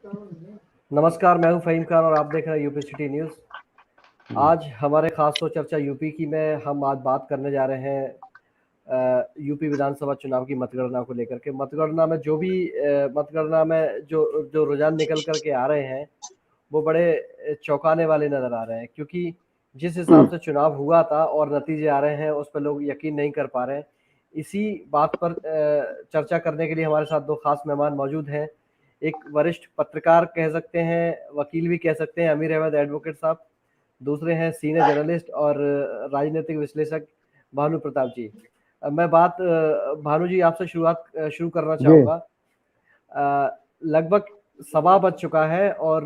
नमस्कार, मैं हूं फहीम खान और आप देख रहे हैं यूपी सिटी न्यूज़। आज हमारे खास तो चर्चा यूपी की में हम आज बात करने जा रहे हैं यूपी विधानसभा चुनाव की मतगणना को लेकर के। मतगणना में जो भी मतगणना में जो जो रुझान निकल कर के आ रहे हैं वो बड़े चौंकाने वाले नज़र आ रहे हैं, क्योंकि जिस हिसाब से चुनाव हुआ था और नतीजे आ रहे हैं उस पर लोग यकीन नहीं कर पा रहे हैं। इसी बात पर चर्चा करने के लिए हमारे साथ दो खास मेहमान मौजूद हैं। एक वरिष्ठ पत्रकार कह सकते हैं, वकील भी कह सकते हैं, अमीर अहमद एडवोकेट साहब। दूसरे हैं सीनियर जर्नलिस्ट और राजनीतिक विश्लेषक भानु प्रताप जी। मैं बात भानु जी आपसे शुरू करना जी। चाहूँगा। लगभग सवा बज चुका है और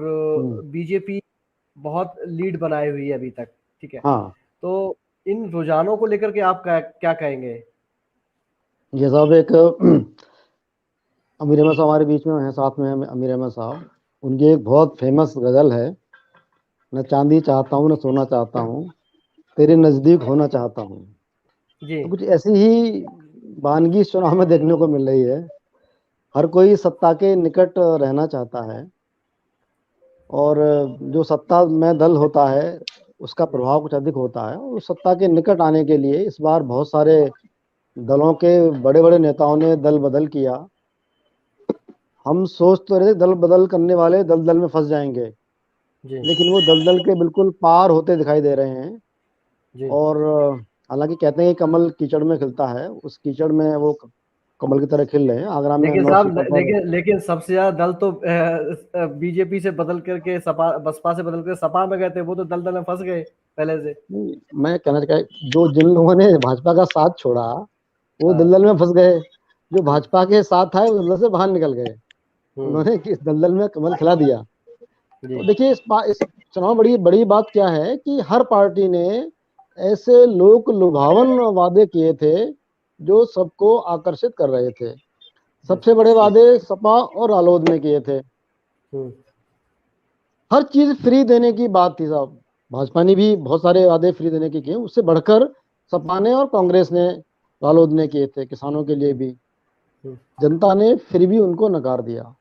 बीजेपी बहुत लीड बनाई हुई है अभी तक, ठीक है। हाँ, तो इन रुझानों को लेकर के आप क्या कहेंगे? ये साहब एक अमीर अहमद साहब हमारे बीच में हैं, साथ में हैं अमीर अहमद साहब। उनकी एक बहुत फेमस गजल है, न चांदी चाहता हूँ न सोना चाहता हूँ, तेरे नज़दीक होना चाहता हूँ। जी तो कुछ ऐसी ही वानगी इस चुनाव में देखने को मिल रही है। हर कोई सत्ता के निकट रहना चाहता है और जो सत्ता में दल होता है उसका प्रभाव कुछ अधिक होता है, और उस सत्ता के निकट आने के लिए इस बार बहुत सारे दलों के बड़े बड़े नेताओं ने दल बदल किया। हम सोच तो रहे थे दल बदल करने वाले दलदल में फंस जाएंगे, जी लेकिन वो दलदल के बिल्कुल पार होते दिखाई दे रहे हैं। जी। और हालांकि कहते हैं कि कमल कीचड़ में खिलता है, उस कीचड़ में वो कमल की तरह खिल रहे हैं। आगरा में लेकिन 9 साहब, सीटों पर। लेकिन सबसे ज्यादा दल तो बीजेपी से बदल करके सपा, बसपा से बदल कर सपा में गए थे। वो तो दलदल में फंस गए पहले से। नहीं, मैं कहना चाह जो जिन लोगों ने भाजपा का साथ छोड़ा वो हाँ। दलदल में फंस गए, जो हम्म, भाजपा के साथ आए वो दलदल से बाहर निकल गए। हम्म, उन्होंने इस दलदल में कमल खिला दिया। जी तो देखिए इस चुनाव बड़ी बड़ी बात क्या है कि हर पार्टी ने ऐसे लोक लुभावन वादे किए थे जो सबको आकर्षित कर रहे थे। जी। सबसे बड़े वादे सपा और रालोद ने किए थे। हम्म, हर चीज फ्री देने की बात थी साहब। भाजपा ने भी बहुत सारे वादे फ्री देने के किए, उससे बढ़कर सपा ने और कांग्रेस ने, रालोद ने किए थे किसानों के लिए भी। हम्म। जनता ने फिर भी उनको नकार दिया।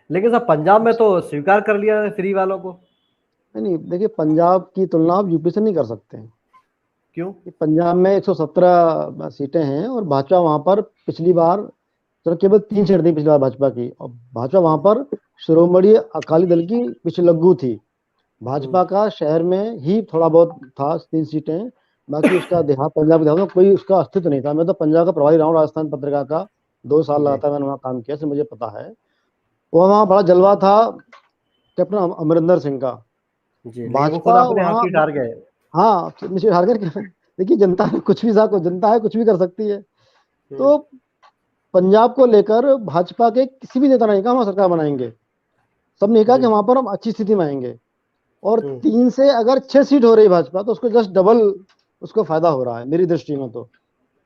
लेकिन साहब पंजाब में तो स्वीकार कर लिया फ्री वालों को। नहीं, देखिए पंजाब की तुलना आप यूपी से नहीं कर सकते हैं। क्यों? कि पंजाब में 117 सीटें हैं और भाजपा वहां पर पिछली बार, चलो केवल 3 सीटें थी पिछली बार भाजपा की, और भाजपा वहां पर शिरोमणि अकाली दल की पिछलग्गू थी। हम्म, भाजपा का शहर में ही थोड़ा बहुत था, 3 सीटें। बाकी उसका देहात, पंजाब के देहात में कोई उसका अस्तित्व नहीं था। मैं तो पंजाब का प्रभारी रहा हूँ, राजस्थान पत्रिका का 2 साल जी लगातार मैंने वहाँ काम किया, इसलिए मुझे पता है। वो वहाँ बड़ा जलवा था कैप्टन अमरिंदर सिंह का। जी। लेकिन वो खुद भाजपा अपने वहाँ, हाथ हार गए। हाँ, निश्चित हार गए। देखिए जनता ने कुछ भी जनता है, कुछ भी कर सकती है। हम्म, तो पंजाब को लेकर भाजपा के किसी भी नेता ने कहा हम सरकार बनाएंगे। सबने कहा कि जी। वहां पर हम अच्छी स्थिति में आएंगे। और हम्म। 3 से अगर 6 सीट हो रही भाजपा तो उसको जस्ट डबल उसको फायदा हो रहा है मेरी दृष्टि में तो।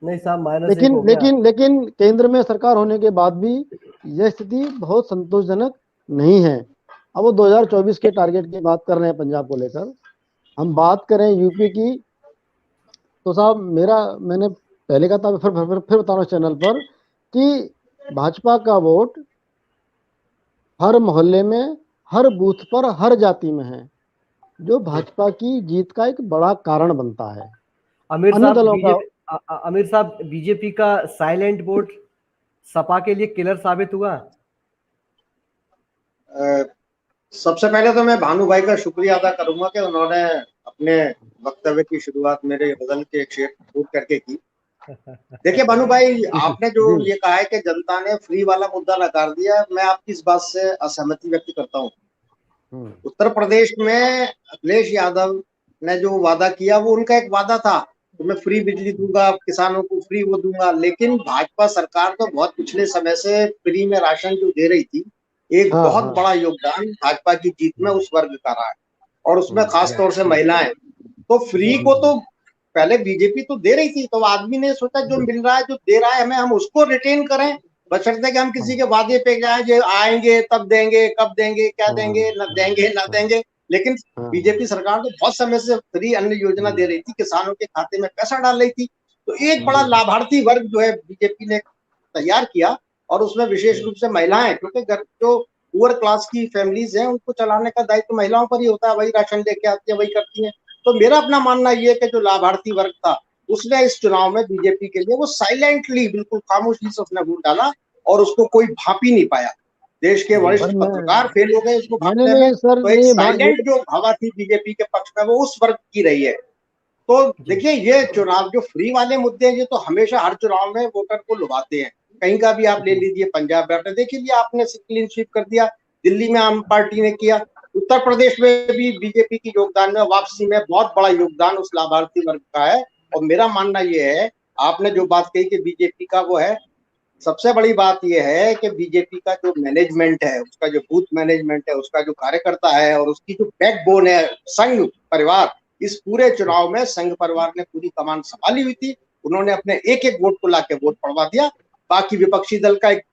नहीं साहब, -1 लेकिन हो गया। लेकिन लेकिन केंद्र में सरकार होने के बाद भी यह स्थिति बहुत संतोषजनक नहीं है। अब वो 2024 के टारगेट की बात कर रहे हैं पंजाब को लेकर। हम बात करें यूपी की, तो साहब मैंने पहले कहा था, फिर बता रहा हूँ चैनल पर, कि भाजपा का वोट हर मोहल्ले में, हर बूथ पर, हर जाति में है, जो जी। भाजपा की जीत का एक बड़ा कारण बनता है। आमिर अन्य साहब दलों का, बीजेपी आमिर साहब बीजेपी का साइलेंट वोट सपा के लिए किलर साबित हुआ। सबसे पहले तो मैं भानु भाई का शुक्रिया अदा करूंगा कि उन्होंने अपने वक्तव्य की शुरुआत मेरे गजल के एक शेर फूट करके की। देखिए भानु भाई, आपने जो जी, ये कहा है कि जनता ने फ्री वाला मुद्दा नकार दिया, मैं आपकी इस बात से असहमति व्यक्त करता हूँ। हम्म, उत्तर प्रदेश में अखिलेश यादव ने जो वादा किया वो उनका एक वादा था, तो मैं फ्री बिजली दूंगा, किसानों को फ्री वो दूंगा। लेकिन भाजपा सरकार तो बहुत पिछले समय से फ्री में राशन जो दे रही थी, एक हाँ बहुत हाँ, बड़ा योगदान भाजपा की जीत में उस वर्ग का रहा है, और उसमें खास जी तौर से महिलाएं। तो फ्री जी को तो पहले बीजेपी तो दे रही थी, तो आदमी ने सोचा जो मिल रहा है, जो दे रहा है हमें, हम उसको रिटेन करें, बशर्ते कि हम किसी के वादे पे जाए जो आएंगे तब देंगे, कब देंगे, क्या देंगे, न देंगे न देंगे। लेकिन बीजेपी सरकार तो बहुत समय से फ्री अन्न योजना दे रही थी, किसानों के खाते में पैसा डाल रही थी। तो एक बड़ा लाभार्थी वर्ग जो है बीजेपी ने तैयार किया, और उसमें विशेष रूप से महिलाएं, क्योंकि जो पुअर क्लास की फैमिलीज हैं, उनको चलाने का दायित्व महिलाओं पर ही होता है, वही राशन लेके आती है, वही करती है। तो मेरा अपना मानना ये है कि जो लाभार्थी वर्ग था उसने इस चुनाव में बीजेपी के लिए वो साइलेंटली बिल्कुल खामोशी से उसने वोट डाला और उसको कोई भाप ही नहीं पाया। देश के जी। पर वरिष्ठ पत्रकार फेल हो गए उसको नहीं भापने में। नहीं सर, तो एक नहीं साइलेंट जो हवा थी बीजेपी के पक्ष में वो उस वर्ग की रही है। तो जी। देखिए ये चुनाव जो फ्री वाले मुद्दे हैं ये तो हमेशा हर चुनाव में वोटर को लुभाते हैं। कहीं का भी आप ले लीजिए, पंजाब बैठे देखिए लिया आपने, क्लीन स्वीप कर दिया, दिल्ली में आम पार्टी ने किया, उत्तर प्रदेश में भी बीजेपी की योगदान में वापसी में बहुत बड़ा योगदान उस लाभार्थी वर्ग का है। और मेरा मानना ये है, आपने जो बात कही कि बीजेपी का वो है, सबसे बड़ी बात यह है कि बीजेपी का जो मैनेजमेंट है, उसका जो बूथ मैनेजमेंट है, उसका जो कार्यकर्ता है और उसकी जो बैकबोन है संघ परिवार, इस पूरे चुनाव में संघ परिवार ने पूरी कमान संभाली हुई थी। उन्होंने अपने एक एक वोट को लाके वोट पड़वा दिया। बाकी विपक्षी दल का एक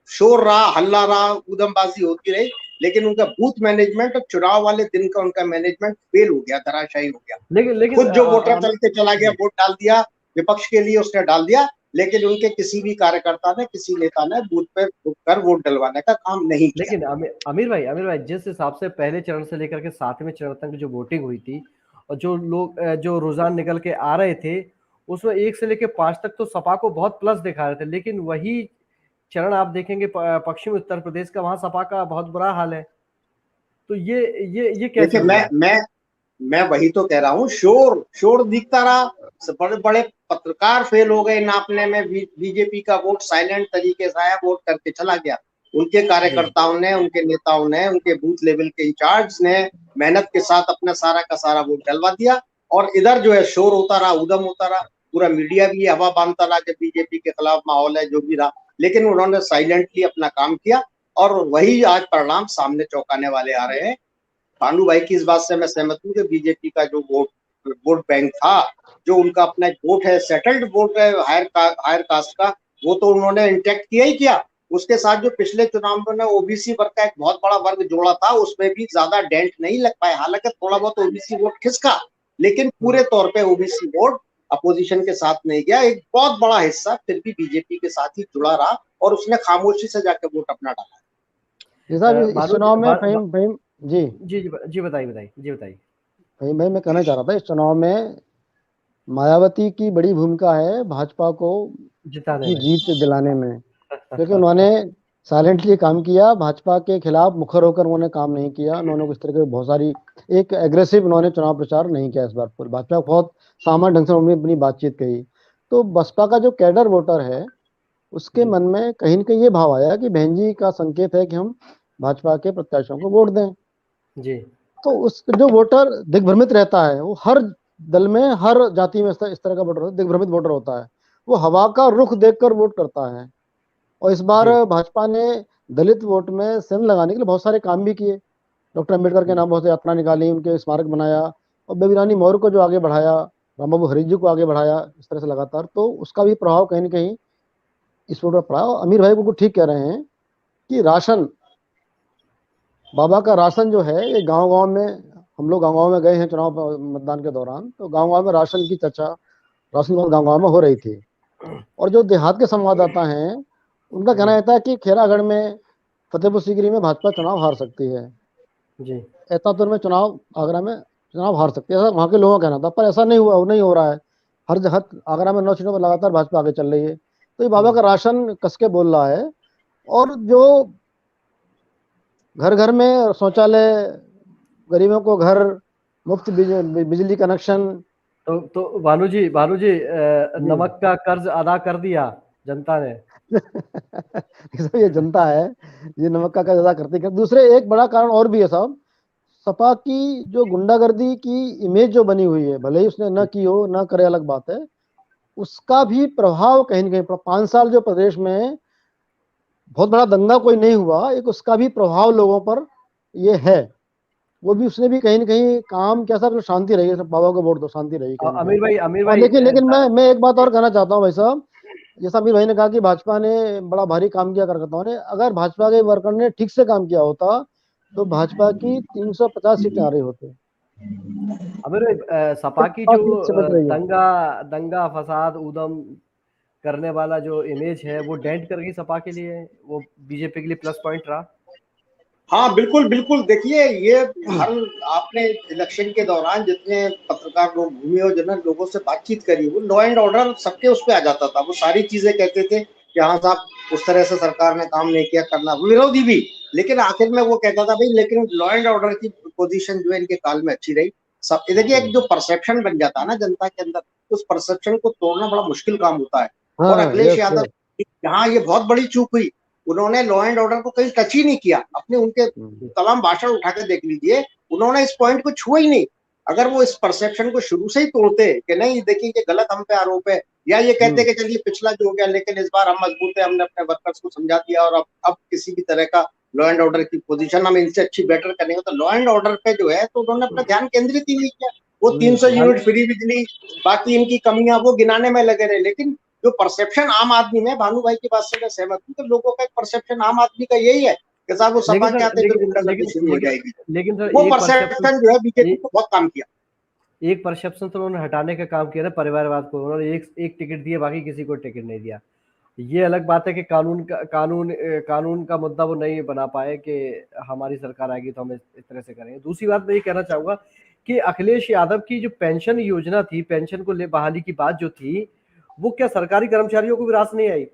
शोर रहा, हल्ला रहा, ऊधमबाजी होती रही, लेकिन उनका बूथ मैनेजमेंट और चुनाव वाले दिन का उनका मैनेजमेंट फेल हो गया, धराशायी हो गया। लेकिन खुद जो वोटर चल के चला गया, जी। वोट डाल दिया, विपक्ष के लिए उसने डाल दिया, लेकिन उनके किसी भी कार्यकर्ता ने, किसी नेता ने बूथ पे रुककर वोट डलवाने का काम नहीं किया। लेकिन आमिर भाई जिस हिसाब से पहले चरण से लेकर के 7वें चरण तक जो वोटिंग हुई थी और जो लोग जो रुझान निकल के आ रहे थे, उसमें 1 से लेकर 5 तक तो सपा को बहुत प्लस दिखा रहे थे, लेकिन वही चरण आप देखेंगे पश्चिमी उत्तर प्रदेश का, वहां सपा का बहुत बुरा हाल है। तो ये कैसे देखिए हो गया? मैं वही तो कह रहा हूँ, शोर शोर दिखता रहा, बड़े बड़े पत्रकार फेल हो गए नापने में, बीजेपी का वोट साइलेंट तरीके से आया, वोट करके चला गया। उनके कार्यकर्ताओं ने, उनके नेताओं ने, उनके बूथ लेवल के इंचार्ज ने मेहनत के साथ अपना सारा का सारा वोट डलवा दिया। और इधर जो है शोर होता रहा, उधम होता रहा, पूरा मीडिया भी हवा बांधता रहा कि बीजेपी के खिलाफ माहौल है, जो भी रहा, लेकिन उन्होंने साइलेंटली अपना काम किया और वही आज परिणाम सामने चौंकाने वाले आ रहे हैं। भानु भाई की इस बात से मैं सहमत हूँ कि बीजेपी का जो वोट बैंक था, जो उनका अपना वोट है, सेटल्ड वोट है हायर कास्ट का, वो तो उन्होंने इंटेक्ट किया ही किया। उसके साथ जो पिछले चुनाव में ओबीसी वर्ग का एक बहुत बड़ा वर्ग जोड़ा था, उसमें भी ज्यादा डेंट नहीं लग पाया, हालांकि थोड़ा बहुत ओबीसी वोट खिसका, लेकिन पूरे तौर पे ओबीसी वोट अपोजिशन के साथ नहीं गया। एक बहुत बड़ा हिस्सा फिर भी बीजेपी के साथ ही जुड़ा रहा और उसने खामोशी से जाके वोट अपना डाला। इस चुनाव में फहीम फहीम जी जी बताइए। फहीम भाई, मैं कहना चाह रहा था, इस चुनाव में मायावती की बड़ी भूमिका है भाजपा को जिताने की में। जीत दिलाने में, क्योंकि उन्होंने साइलेंटली काम किया, भाजपा के खिलाफ मुखर होकर उन्होंने काम नहीं किया। उन्होंने कुछ तरह के बहुत सारी एक एग्रेसिव उन्होंने चुनाव प्रचार नहीं किया इस बार। पूरी भाजपा बहुत सामान्य ढंग से उन्होंने अपनी बातचीत कही। तो बसपा का जो कैडर वोटर है उसके मन में कहीं न कहीं ये भाव आया कि बहन जी का संकेत है कि हम भाजपा के प्रत्याशियों को वोट दें। जी। तो उस जो वोटर दिग्भ्रमित रहता है, वो हर दल में, हर जाति में इस तरह का वोटर दिग्भ्रमित वोटर होता है, वो हवा का रुख देखकर वोट करता है। और इस बार भाजपा ने दलित वोट में सेंध लगाने के लिए बहुत सारे काम भी किए। डॉक्टर अम्बेडकर के नाम बहुत सी यात्रा निकाली, उनके स्मारक बनाया और बेबी रानी मौर्य को जो आगे बढ़ाया, राम बाबू हरि जी को आगे बढ़ाया, इस तरह से लगातार। तो उसका भी प्रभाव कहीं ना कहीं इस वोट पर पड़ा। और अमीर भाई बिल्कुल ठीक कह रहे हैं कि राशन, बाबा का राशन जो है, ये गांव गांव में, हम लोग गांव गांव में गए हैं चुनाव मतदान के दौरान, तो गांव गांव में राशन की चर्चा, राशन गांव गांव में हो रही थी। और जो देहात के संवाददाता हैं उनका कहना रहता है कि खेरागढ़ में, फतेहपुर सीकरी में भाजपा चुनाव हार सकती है, जी। ऐतापुर में चुनाव, आगरा में चुनाव हार सकती है, ऐसा वहाँ के लोगों का कहना था। पर ऐसा नहीं हुआ, नहीं हो रहा है। हर जगह आगरा में 9 सीटों पर लगातार भाजपा आगे चल रही है। तो ये बाबा का राशन कसके बोल रहा है। और जो घर घर में शौचालय, गरीबों को घर, मुफ्त बिजली कनेक्शन। तो भानु जी नमक का कर्ज अदा कर दिया जनता ने। ये जनता है, ये नमक का कर्ज अदा करती है। दूसरे एक बड़ा कारण और भी है साहब, सपा की जो गुंडागर्दी की इमेज जो बनी हुई है, भले ही उसने न की हो, न करे, अलग बात है, उसका भी प्रभाव कहीं न कहीं 5 साल जो प्रदेश में बहुत बड़ा दंगा कोई नहीं हुआ, एक उसका भी प्रभाव लोगों पर ये है। वो भी उसने भी कहीं ना कहीं काम कैसा, तो शांति रही है, बाबा को वोट दो, शांति रही कहीं अमीर और भाई लेकिन मैं एक बात और कहना चाहता हूँ भाई साहब, जैसा अमीर भाई ने कहा कि भाजपा ने बड़ा भारी काम किया कार्यकर्ताओं ने, अगर भाजपा के वर्कर ने ठीक से काम किया होता तो भाजपा की 350 सीटें आ रही होती। अमीर भाई सपा की जो दंगा फसाद उदम करने वाला जो इमेज है, वो डेंट कर गई सपा के लिए, वो बीजेपी के लिए प्लस पॉइंट रहा। हाँ बिल्कुल बिल्कुल। देखिए ये हर आपने इलेक्शन के दौरान जितने पत्रकार लोग घूमे और जितने लोगों से बातचीत करी, वो लॉ एंड ऑर्डर सबके उस पे आ जाता था। वो सारी चीजें कहते थे कि हाँ साहब उस तरह से सरकार ने काम नहीं किया, करना विरोधी भी, लेकिन आखिर में वो कहता था भाई लेकिन लॉ एंड ऑर्डर की पोजीशन जो है इनके काल में अच्छी रही। सब देखिए एक जो परसेप्शन बन जाता है ना जनता के अंदर, उस परसेप्शन को तोड़ना बड़ा मुश्किल काम होता है। और हाँ, अखिलेश यस यादव, यस। यहाँ ये बहुत बड़ी चूक हुई, उन्होंने लॉ एंड ऑर्डर को कहीं टच ही नहीं किया। अपने उनके तमाम भाषण उठा के देख लीजिए, उन्होंने इस पॉइंट को छुआ ही नहीं। अगर वो इस परसेप्शन को शुरू से ही तोड़ते कि नहीं देखिए ये गलत हम पे आरोप है, या ये कहते कि चलिए पिछला जो हो गया लेकिन इस बार हम मजबूत है, हमने अपने वर्कर्स को समझा दिया और अब किसी भी तरह का लॉ एंड ऑर्डर की पोजीशन हम इनसे अच्छी बेटर करेंगे, तो लॉ एंड ऑर्डर पे जो है तो उन्होंने अपना ध्यान केंद्रित ही नहीं किया। वो 300 यूनिट फ्री बिजली, बाकी इनकी कमियां वो गिनाने में लगे रहे। लेकिन जो परसेप्शन आम आदमी में, भानु भाई की बात से मैं सहमत हूँ, तो लोगों का एक परसेप्शन आम आदमी का यही है कि साहब वो सपा लेकिन के सर आते फिर गुंडागर्दी लेकिन शुरू हो लेकिन जाएगी। लेकिन सर वो एक परसेप्शन, परसेप्शन जो है बीजेपी को बहुत काम किया। एक परसेप्शन तो उन्होंने हटाने का काम किया ना, परिवारवाद को। उन्होंने एक टिकट दिया, बाकी किसी को टिकट नहीं दिया। ये अलग बात है कि कानून का मुद्दा वो नहीं बना पाए कि हमारी सरकार आएगी तो हम इस तरह से करेंगे। दूसरी बात मैं ये कहना चाहूंगा कि अखिलेश यादव की जो पेंशन योजना थी, पेंशन को ले बहाली की बात जो थी, वो क्या सरकारी कर्मचारियों को भी रास नहीं आई?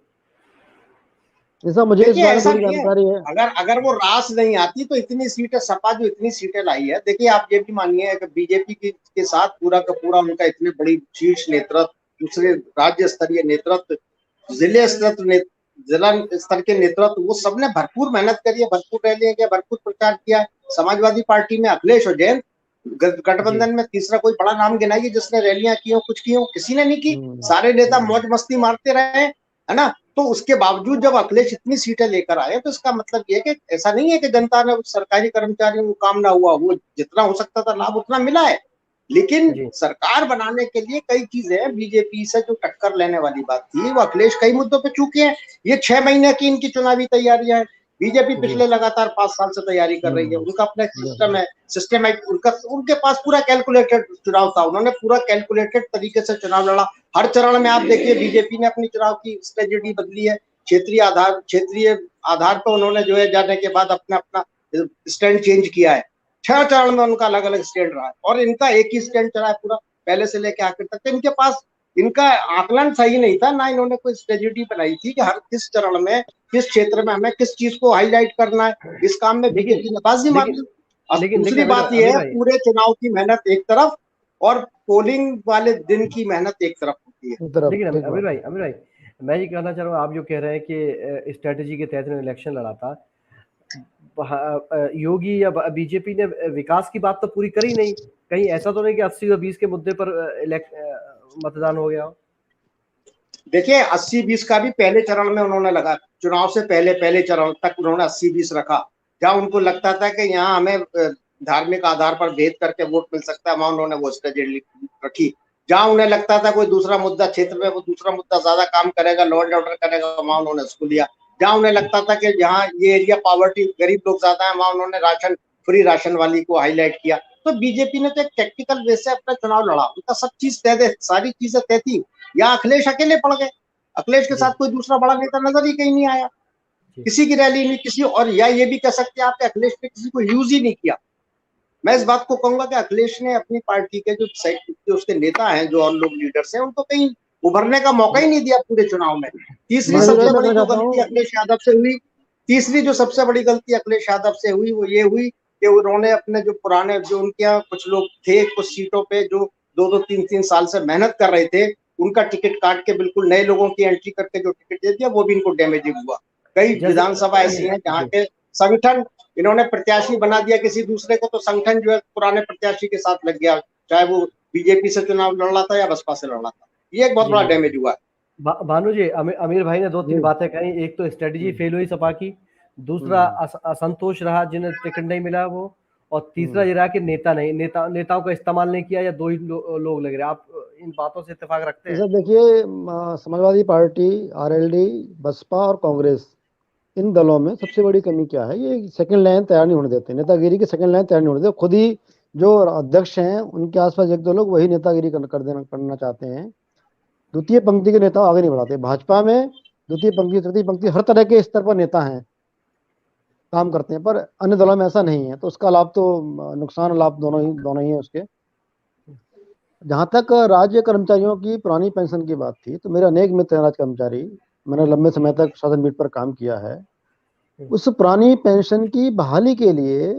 ऐसा मुझे इस देखिए बारे में ऐसा थोड़ी नहीं है, जानकारी है। अगर अगर वो रास नहीं आती तो इतनी सीटें, सपा जो इतनी सीटें लाई है, देखिए आप ये भी मानिए कि बीजेपी के साथ पूरा का पूरा उनका इतनी बड़ी शीर्ष नेतृत्व, दूसरे राज्य स्तरीय नेतृत्व, जिले स्तर जिला स्तर के नेतृत्व, वो सबने भरपूर मेहनत करी है, भरपूर रैलियां किया, भरपूर प्रचार किया है। समाजवादी पार्टी में अखिलेश और जैन, जी गठबंधन में तीसरा कोई बड़ा नाम गिनाइए जिसने रैलियां की हो, कुछ की हो, किसी ने नहीं की। सारे नेता मौज मस्ती मारते रहे, है ना। तो उसके बावजूद जब अखिलेश इतनी सीटें लेकर आए, तो इसका मतलब ये कि ऐसा नहीं है कि जनता ने सरकारी कर्मचारियों को काम ना हुआ, वो जितना हो सकता था लाभ उतना मिला है। लेकिन जी सरकार बनाने के लिए कई चीजें, बीजेपी से जो टक्कर लेने वाली बात थी, वो अखिलेश कई मुद्दों पे चूके हैं। ये 6 महीने की इनकी चुनावी तैयारियां हैं। बीजेपी जी पिछले लगातार 5 साल से तैयारी कर रही है, उनका अपना सिस्टम बिल्कुल। है, सिस्टमेटिक, उनका उनके पास पूरा कैलकुलेटेड चुनाव था, उन्होंने पूरा कैलकुलेटेड तरीके से चुनाव लड़ा। हर चरण में आप देखिए बीजेपी ने अपनी चुनाव की स्ट्रेटेजी बदली है, क्षेत्रीय आधार पर उन्होंने जो है जाने के बाद अपना अपना स्टैंड चेंज किया है। 6 चरण में उनका अलग अलग स्टैंड रहा है, और इनका एक ही स्टैंड चला है पूरा, पहले से लेकर आखिर तक। इनके पास इनका आकलन सही नहीं था, ना इन्होंने कोई स्ट्रेटेजी बनाई थी कि हर किस चरण में किस क्षेत्र में हमें किस चीज को हाईलाइट करना है। इस काम में लेकिन बीजेपी ने बाजी मार दी। लेकिन और लेकिन लेकिन दूसरी अमीर बात यह अमीर है, भाई, पूरे चुनाव की मेहनत एक तरफ और पोलिंग वाले दिन की मेहनत एक तरफ होती है। एक तरफ लेकिन ठीक अमीर बात भाई, है। मैं ये कहना चाह रहा हूँ, आप जो कह रहे हैं कि स्ट्रेटेजी के तहत इलेक्शन लड़ा था, योगी या बीजेपी ने विकास की बात तो पूरी करी नहीं। कहीं ऐसा तो नहीं कि 80 और 20 के मुद्दे पर मतदान हो गया हो? देखिए 80-20 का भी पहले चरण में उन्होंने लगा, चुनाव से पहले पहले चरण तक उन्होंने 80-20 रखा। जहां उनको लगता था कि यहाँ हमें धार्मिक आधार पर भेद करके वोट मिल सकता है, वहां उन्होंने वो स्ट्रेटेजी रखी। जहां उन्हें लगता था कोई दूसरा मुद्दा क्षेत्र में, वो दूसरा मुद्दा ज्यादा काम करेगा, लॉ एंड ऑर्डर करेगा, वहां उन्होंने उसको लिया। जहां उन्हें लगता था कि जहाँ ये एरिया पावर्टी, गरीब लोग ज्यादा है, वहां उन्होंने राशन, फ्री राशन वाली को हाईलाइट किया। तो बीजेपी ने तो एक टेक्टिकल वे से अपना चुनाव लड़ा, उनका सब चीज तय, सारी चीजें तय थी। या अखिलेश अकेले पड़ गए, अखिलेश के जी साथ कोई दूसरा बड़ा नेता नजर ही कहीं नहीं आया, जी किसी की रैली नहीं, किसी, और या ये भी कह सकते हैं आप अखिलेश ने किसी को यूज ही नहीं किया। मैं इस बात को कहूंगा कि अखिलेश ने अपनी पार्टी के जो उसके नेता हैं, जो और लोग लीडर्स हैं, उनको कहीं उभरने का मौका ही नहीं दिया पूरे चुनाव में। तीसरी महावीर भाई सबसे मैं बड़ी कहना जो चाहता गलती हूँ। अखिलेश यादव से हुई, तीसरी जो सबसे बड़ी गलती अखिलेश यादव से हुई, वो ये हुई कि उन्होंने अपने जो पुराने, जो उनके यहाँ कुछ लोग थे कुछ सीटों पे जो 2-2 3-3 साल से मेहनत कर रहे थे, उनका टिकट काट के बिल्कुल नए लोगों की एंट्री करके जो टिकट दे दिया, वो भी इनको डैमेजिंग हुआ। कई जैसे विधानसभा ऐसी हैं जहाँ जी के संगठन, इन्होंने प्रत्याशी बना दिया किसी दूसरे को, तो संगठन जो है पुराने प्रत्याशी के साथ लग गया, चाहे वो बीजेपी से चुनाव लड़ रहा था या बसपा से लड़ रहा था। ये एक बहुत जी बड़ा जी डैमेज हुआ है। भानु जी, अमीर भाई ने दो तीन जी। बातें कही। एक तो स्ट्रेटजी हम्म, फेल हुई सपा की, दूसरा हम्म, असंतोष रहा जिन्हें टिकट नहीं मिला वो, और तीसरा हम्म। ये रहा कि नेताओं का इस्तेमाल नहीं किया, या दो ही लोग लग रहे। आप इन बातों से इत्तेफाक रखते ये हैं? सब देखिए, समाजवादी पार्टी, आरएलडी, बसपा और कांग्रेस, इन दलों में सबसे बड़ी कमी क्या है, ये सेकंड लाइन तैयार नहीं होने देते, नेतागिरी की सेकंड लाइन तैयार नहीं होने देते। खुद ही जो अध्यक्ष हैं उनके आसपास एक दो लोग वही नेतागिरी करना चाहते हैं। द्वितीय पंक्ति के नेता आगे नहीं बढ़ाते। भाजपा में द्वितीय पंक्ति, तृतीय पंक्ति, हर तरह के स्तर पर नेता हैं। काम करते हैं, पर अन्य दलों में ऐसा नहीं है, तो उसका लाभ तो नुकसान और लाभ दोनों ही है उसके। जहां तक राज्य कर्मचारियों की पुरानी पेंशन की बात थी, तो मेरे अनेक मित्र हैं राज्य कर्मचारी, मैंने लंबे समय तक शासन मीट पर काम किया है। उस पुरानी पेंशन की बहाली के लिए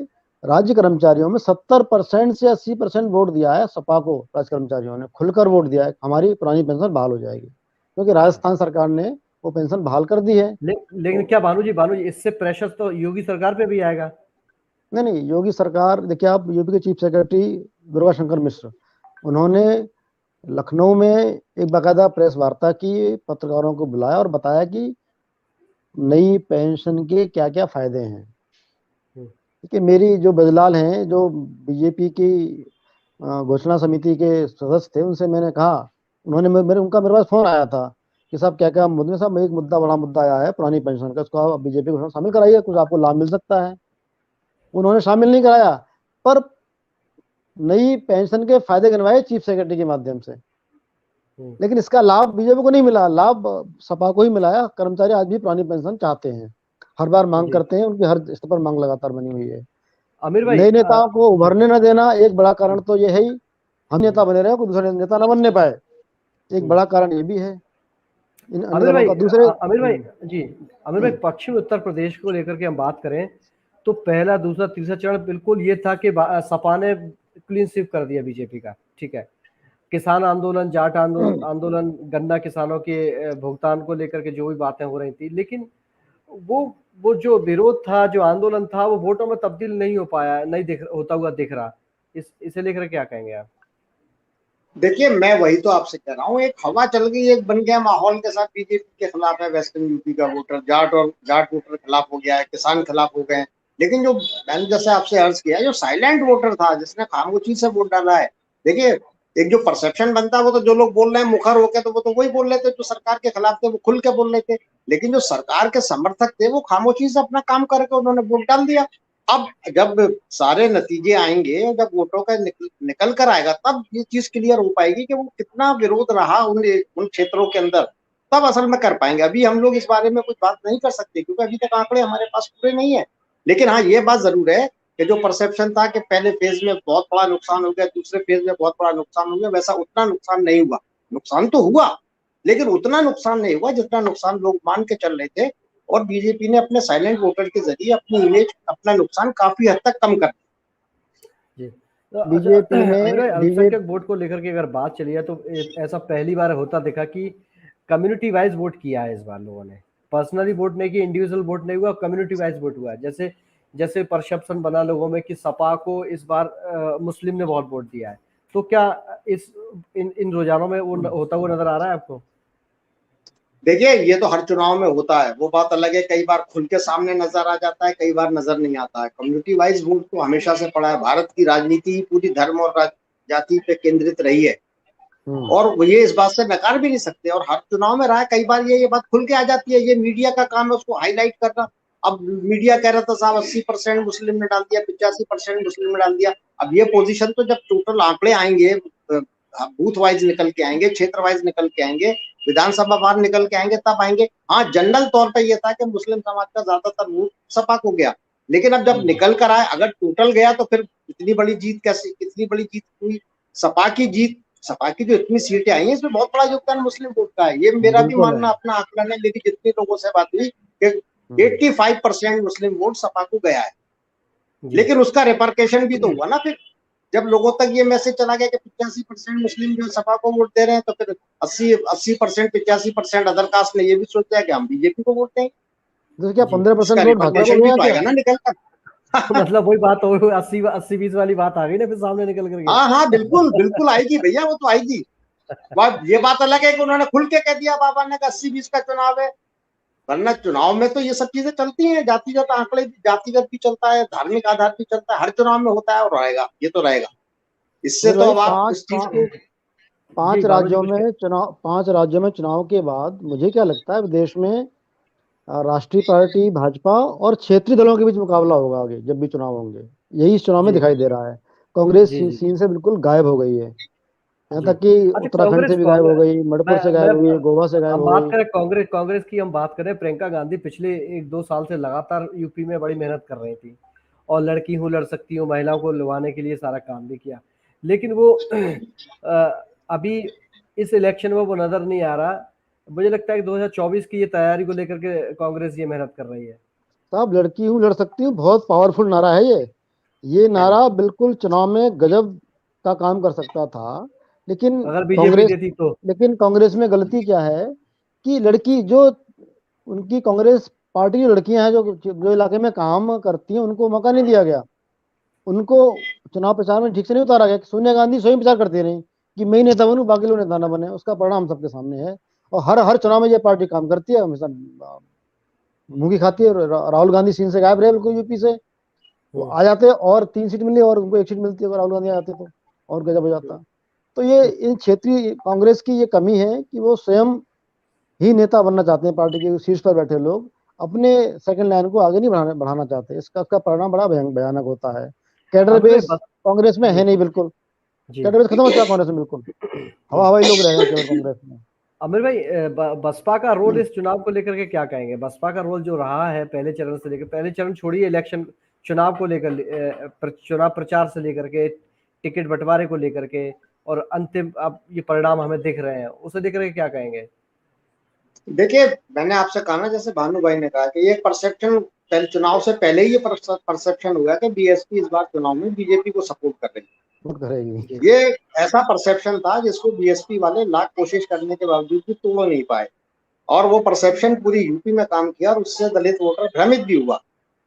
राज्य कर्मचारियों में 70% से 80% वोट दिया है सपा को। राज्य कर्मचारियों ने खुलकर वोट दिया है, हमारी पुरानी पेंशन बहाल हो जाएगी, क्योंकि राजस्थान सरकार ने वो पेंशन बहाल कर दी है। लेकिन क्या भानु जी इससे प्रेशर तो योगी सरकार पे भी आएगा। नहीं, योगी सरकार, देखिए आप यूपी के चीफ सेक्रेटरी दुर्गा शंकर मिश्र, उन्होंने लखनऊ में एक बाकायदा प्रेस वार्ता की, पत्रकारों को बुलाया और बताया कि नई पेंशन के क्या क्या फायदे हैं। ठीक है, मेरी जो बजलाल हैं, जो बीजेपी की घोषणा समिति के सदस्य थे, उनसे मैंने कहा, उन्होंने उनका मेरे पास फोन आया था कि साहब क्या क्या मुद्दे, साहब एक बड़ा मुद्दा आया है पुरानी पेंशन का, उसको आप बीजेपी को शामिल कराइए, कुछ आपको लाभ मिल सकता है। उन्होंने शामिल नहीं कराया, पर नई पेंशन के फायदे गिनवाए चीफ सेक्रेटरी के माध्यम से, लेकिन इसका लाभ बीजेपी को नहीं मिला, लाभ सपा को ही मिला है। कर्मचारी आज भी पुरानी पेंशन चाहते हैं, हर बार मांग करते हैं, उनकी हर स्तर पर मांग लगातार बनी हुई है। आमिर भाई, नए नेताओं को उभरने न देना एक बड़ा कारण तो ये है ही, हम नेता बने रहे, कोई दूसरे नेता न बनने पाए, एक बड़ा कारण ये भी है इन अन्य दलों का। दूसरे आमिर भाई पश्चिम उत्तर प्रदेश को लेकर के हम बात करें तो पहला दूसरा तीसरा चरण बिल्कुल ये था कि सपा ने क्लीन स्वीप कर दिया बीजेपी का। ठीक है, किसान आंदोलन, जाट आंदोलन, गन्ना किसानों के भुगतान को लेकर के जो भी बातें हो रही थी, लेकिन वो जो विरोध था, जो आंदोलन था, वो वोटों में तब्दील नहीं हो पाया, नहीं होता हुआ दिख रहा। इसे लेकर क्या कहेंगे आप? देखिए, मैं वही तो आपसे कह रहा हूँ, एक हवा चल गई, एक बन गया माहौल के साथ बीजेपी के खिलाफ है वेस्टर्न यूपी का वोटर, जाट वोटर खिलाफ हो गया है, किसान खिलाफ हो गए। लेकिन जो मैंने जैसे आपसे अर्ज किया, जो साइलेंट वोटर था, जिसने खामोशी से वोट डाला है, देखिए एक जो परसेप्शन बनता है, वो तो जो लोग बोल रहे हैं मुखर होकर, तो वो तो वही बोल रहे थे, जो सरकार के खिलाफ थे वो खुल के बोल रहे थे। लेकिन जो सरकार के समर्थक थे, वो खामोशी से अपना काम करके उन्होंने वोट डाल दिया। अब जब सारे नतीजे आएंगे, जब वोटों का निकल कर आएगा, तब ये चीज क्लियर हो पाएगी कि वो कितना विरोध रहा उन क्षेत्रों के अंदर, तब असल में कर पाएंगे। अभी हम लोग इस बारे में कुछ बात नहीं कर सकते, क्योंकि अभी तक आंकड़े हमारे पास पूरे नहीं है। लेकिन हाँ, ये बात जरूर है कि जो परसेप्शन था कि पहले फेज में बहुत बड़ा नुकसान हो गया, दूसरे फेज में बहुत बड़ा नुकसान हो गया, वैसा उतना नुकसान नहीं हुआ। नुकसान तो हुआ, लेकिन उतना नुकसान नहीं हुआ जितना नुकसान लोग मान के चल रहे थे। और बीजेपी ने अपने साइलेंट वोटर के जरिए अपनी इमेज, अपना नुकसान काफी हद तक कम कर दिया। बीजेपी ने अल्पसंख्यक वोट को लेकर के अगर बात चली है, तो ऐसा पहली बार होता दिखा कि कम्युनिटी वाइज वोट किया है इस बार लोगों ने। पर्सनली वोट नहीं किया, इंडिविजुअल वोट नहीं हुआ, कम्युनिटी वाइज वोट हुआ है। जैसे परसेप्शन बना लोगों में कि सपा को इस बार मुस्लिम ने बहुत वोट दिया है, तो क्या इन रुझानों में वो होता हुआ नजर आ रहा है आपको? देखिए, ये तो हर चुनाव में होता है, वो बात अलग है, कई बार खुल के सामने नजर आ जाता है, कई बार नजर नहीं आता है। कम्युनिटी वाइज वोट तो हमेशा से पड़ा है, भारत की राजनीति पूरी धर्म और जाति पे केंद्रित रही है, और ये इस बात से नकार भी नहीं सकते, और हर चुनाव में रहा है। कई बार ये बात खुल के आ जाती है, ये मीडिया का काम है उसको हाईलाइट करना। अब मीडिया कह रहा था साहब 80% मुस्लिम ने डाल दिया, 85% मुस्लिम ने डाल दिया। अब ये पोजीशन तो जब टोटल आंकड़े आएंगे, बूथ वाइज निकल के आएंगे, क्षेत्र वाइज निकल के आएंगे, विधानसभा बार निकल के आएंगे, तब आएंगे। हाँ, जनरल तौर पर यह था कि मुस्लिम समाज का ज्यादातर वोट सपा को गया। लेकिन अब जब निकल कर आए, अगर टोटल गया, तो फिर इतनी बड़ी जीत कैसे, कितनी बड़ी जीत हुई? सपा की जीत, सपा की जो इतनी सीटें आई हैं, इसमें बहुत बड़ा योगदान मुस्लिम वोट का है। ये मेरा भी मानना, अपना आकलन है। मेरी जितनी लोगों से बात हुई कि 85% मुस्लिम वोट सपा को गया है। लेकिन उसका रिपरकेशन भी तो हुआ ना, फिर जब लोगों तक ये मैसेज चला गया कि 85% मुस्लिम जो सपा को वोट दे रहे हैं, तो फिर 80% 85% अदर कास्ट ने ये भी सोचा है कि हम बीजेपी को वोट देंगे। तो क्या 15% वोट भाजपा को गया क्या? ना निकल कर मतलब वही बात हो, 80-20 वाली बात आ गई ना फिर सामने निकल करके। हाँ, बिल्कुल बिल्कुल आएगी भैया, वो तो आएगी। ये बात अलग है कि उन्होंने खुल के कह दिया, बाबा ने, 80-20 का चुनाव है। वरना चुनाव में तो ये सब चीजें चलती हैं, जातिगत आंकड़े, जातिगत भी चलता है, धार्मिक आधार भी चलता है, हर चुनाव में होता है और रहेगा, ये तो रहेगा। इससे तो अब आप इस चीज को 5 राज्यों में चुनाव के बाद मुझे क्या लगता है, देश में राष्ट्रीय पार्टी भाजपा और क्षेत्रीय दलों के बीच मुकाबला होगा आगे जब भी चुनाव होंगे। यही इस चुनाव में दिखाई दे रहा है। कांग्रेस सीन से बिल्कुल गायब हो गई है। यहाँ जी। तक कि अच्छा, उत्तराखंड से भी गायब हो गई, मणिपुर से गायब हो गई, गोवा से गायब हम हो बात गई। करें कांग्रेस की, हम बात करें प्रियंका गांधी पिछले 1-2 साल से लगातार यूपी में बड़ी मेहनत कर रही थी, और लड़की हूँ लड़ सकती हूँ महिलाओं को लुभाने के लिए सारा काम भी किया, लेकिन वो अभी इस इलेक्शन में वो नजर नहीं आ रहा। मुझे लगता है कि 2024 की ये तैयारी को लेकर के कांग्रेस ये मेहनत कर रही है। साहब, लड़की हूँ लड़ सकती हूँ बहुत पावरफुल नारा है ये नारा बिल्कुल चुनाव में गजब का काम कर सकता था। लेकिन अगर बीजेपी कांग्रेस देती तो। लेकिन कांग्रेस में गलती क्या है कि लड़की जो उनकी कांग्रेस पार्टी की लड़कियां हैं जो जो इलाके में काम करती हैं उनको मौका नहीं दिया गया। उनको चुनाव प्रचार में ठीक से नहीं उतारा गया। सोनिया गांधी स्वयं प्रचार करती रही कि मैं ही नेता बनूं, बाकी लोग नेता ना बने। उसका परिणाम सबके सामने है। और हर हर चुनाव में ये पार्टी काम करती है, हमेशा मुंह खाती है। राहुल गांधी सीन से गायब रहे बिल्कुल यूपी से। वो आ जाते और 3 सीट मिली और उनको 1 सीट मिलती अगर राहुल गांधी आ जाते तो, और गजब हो जाता। तो ये इन क्षेत्रीय कांग्रेस की ये कमी है कि वो स्वयं ही नेता बनना चाहते हैं। पार्टी के शीर्ष पर बैठे लोग अपने सेकंड लाइन को आगे नहीं बढ़ाना चाहते। इसका परिणाम बड़ा भयानक होता है। कैडर अभी भाई बेस कांग्रेस में है जी नहीं बिल्कुल। जी। कैडर बेस खत्म हो चुका कांग्रेस में बिल्कुल। हवाई लोग रह गए केवल कांग्रेस में। अमीर भाई, बसपा का रोल इस चुनाव को लेकर के क्या कहेंगे? बसपा का रोल जो रहा है पहले चरण से लेकर, पहले चरण छोड़िए, इलेक्शन चुनाव को लेकर, चुनाव प्रचार से लेकर के टिकट बंटवारे को लेकर के, और अंतिम अब ये परिणाम हमें दिख रहे हैं, उसे लेकर के क्या कहेंगे? देखिए, मैंने आपसे कहा ना, जैसे भानु भाई ने कहा कि ये परसेप्शन पहले चुनाव से पहले ही ये परसेप्शन हुआ कि बीएसपी इस बार चुनाव में बीजेपी को सपोर्ट कर रही वोट करेगी। जी है। ये ऐसा परसेप्शन था जिसको बीएसपी वाले लाख कोशिश करने के बावजूद भी तोड़ नहीं पाए, और वो परसेप्शन पूरी यूपी में काम किया और उससे दलित वोटर भ्रमित भी हुआ।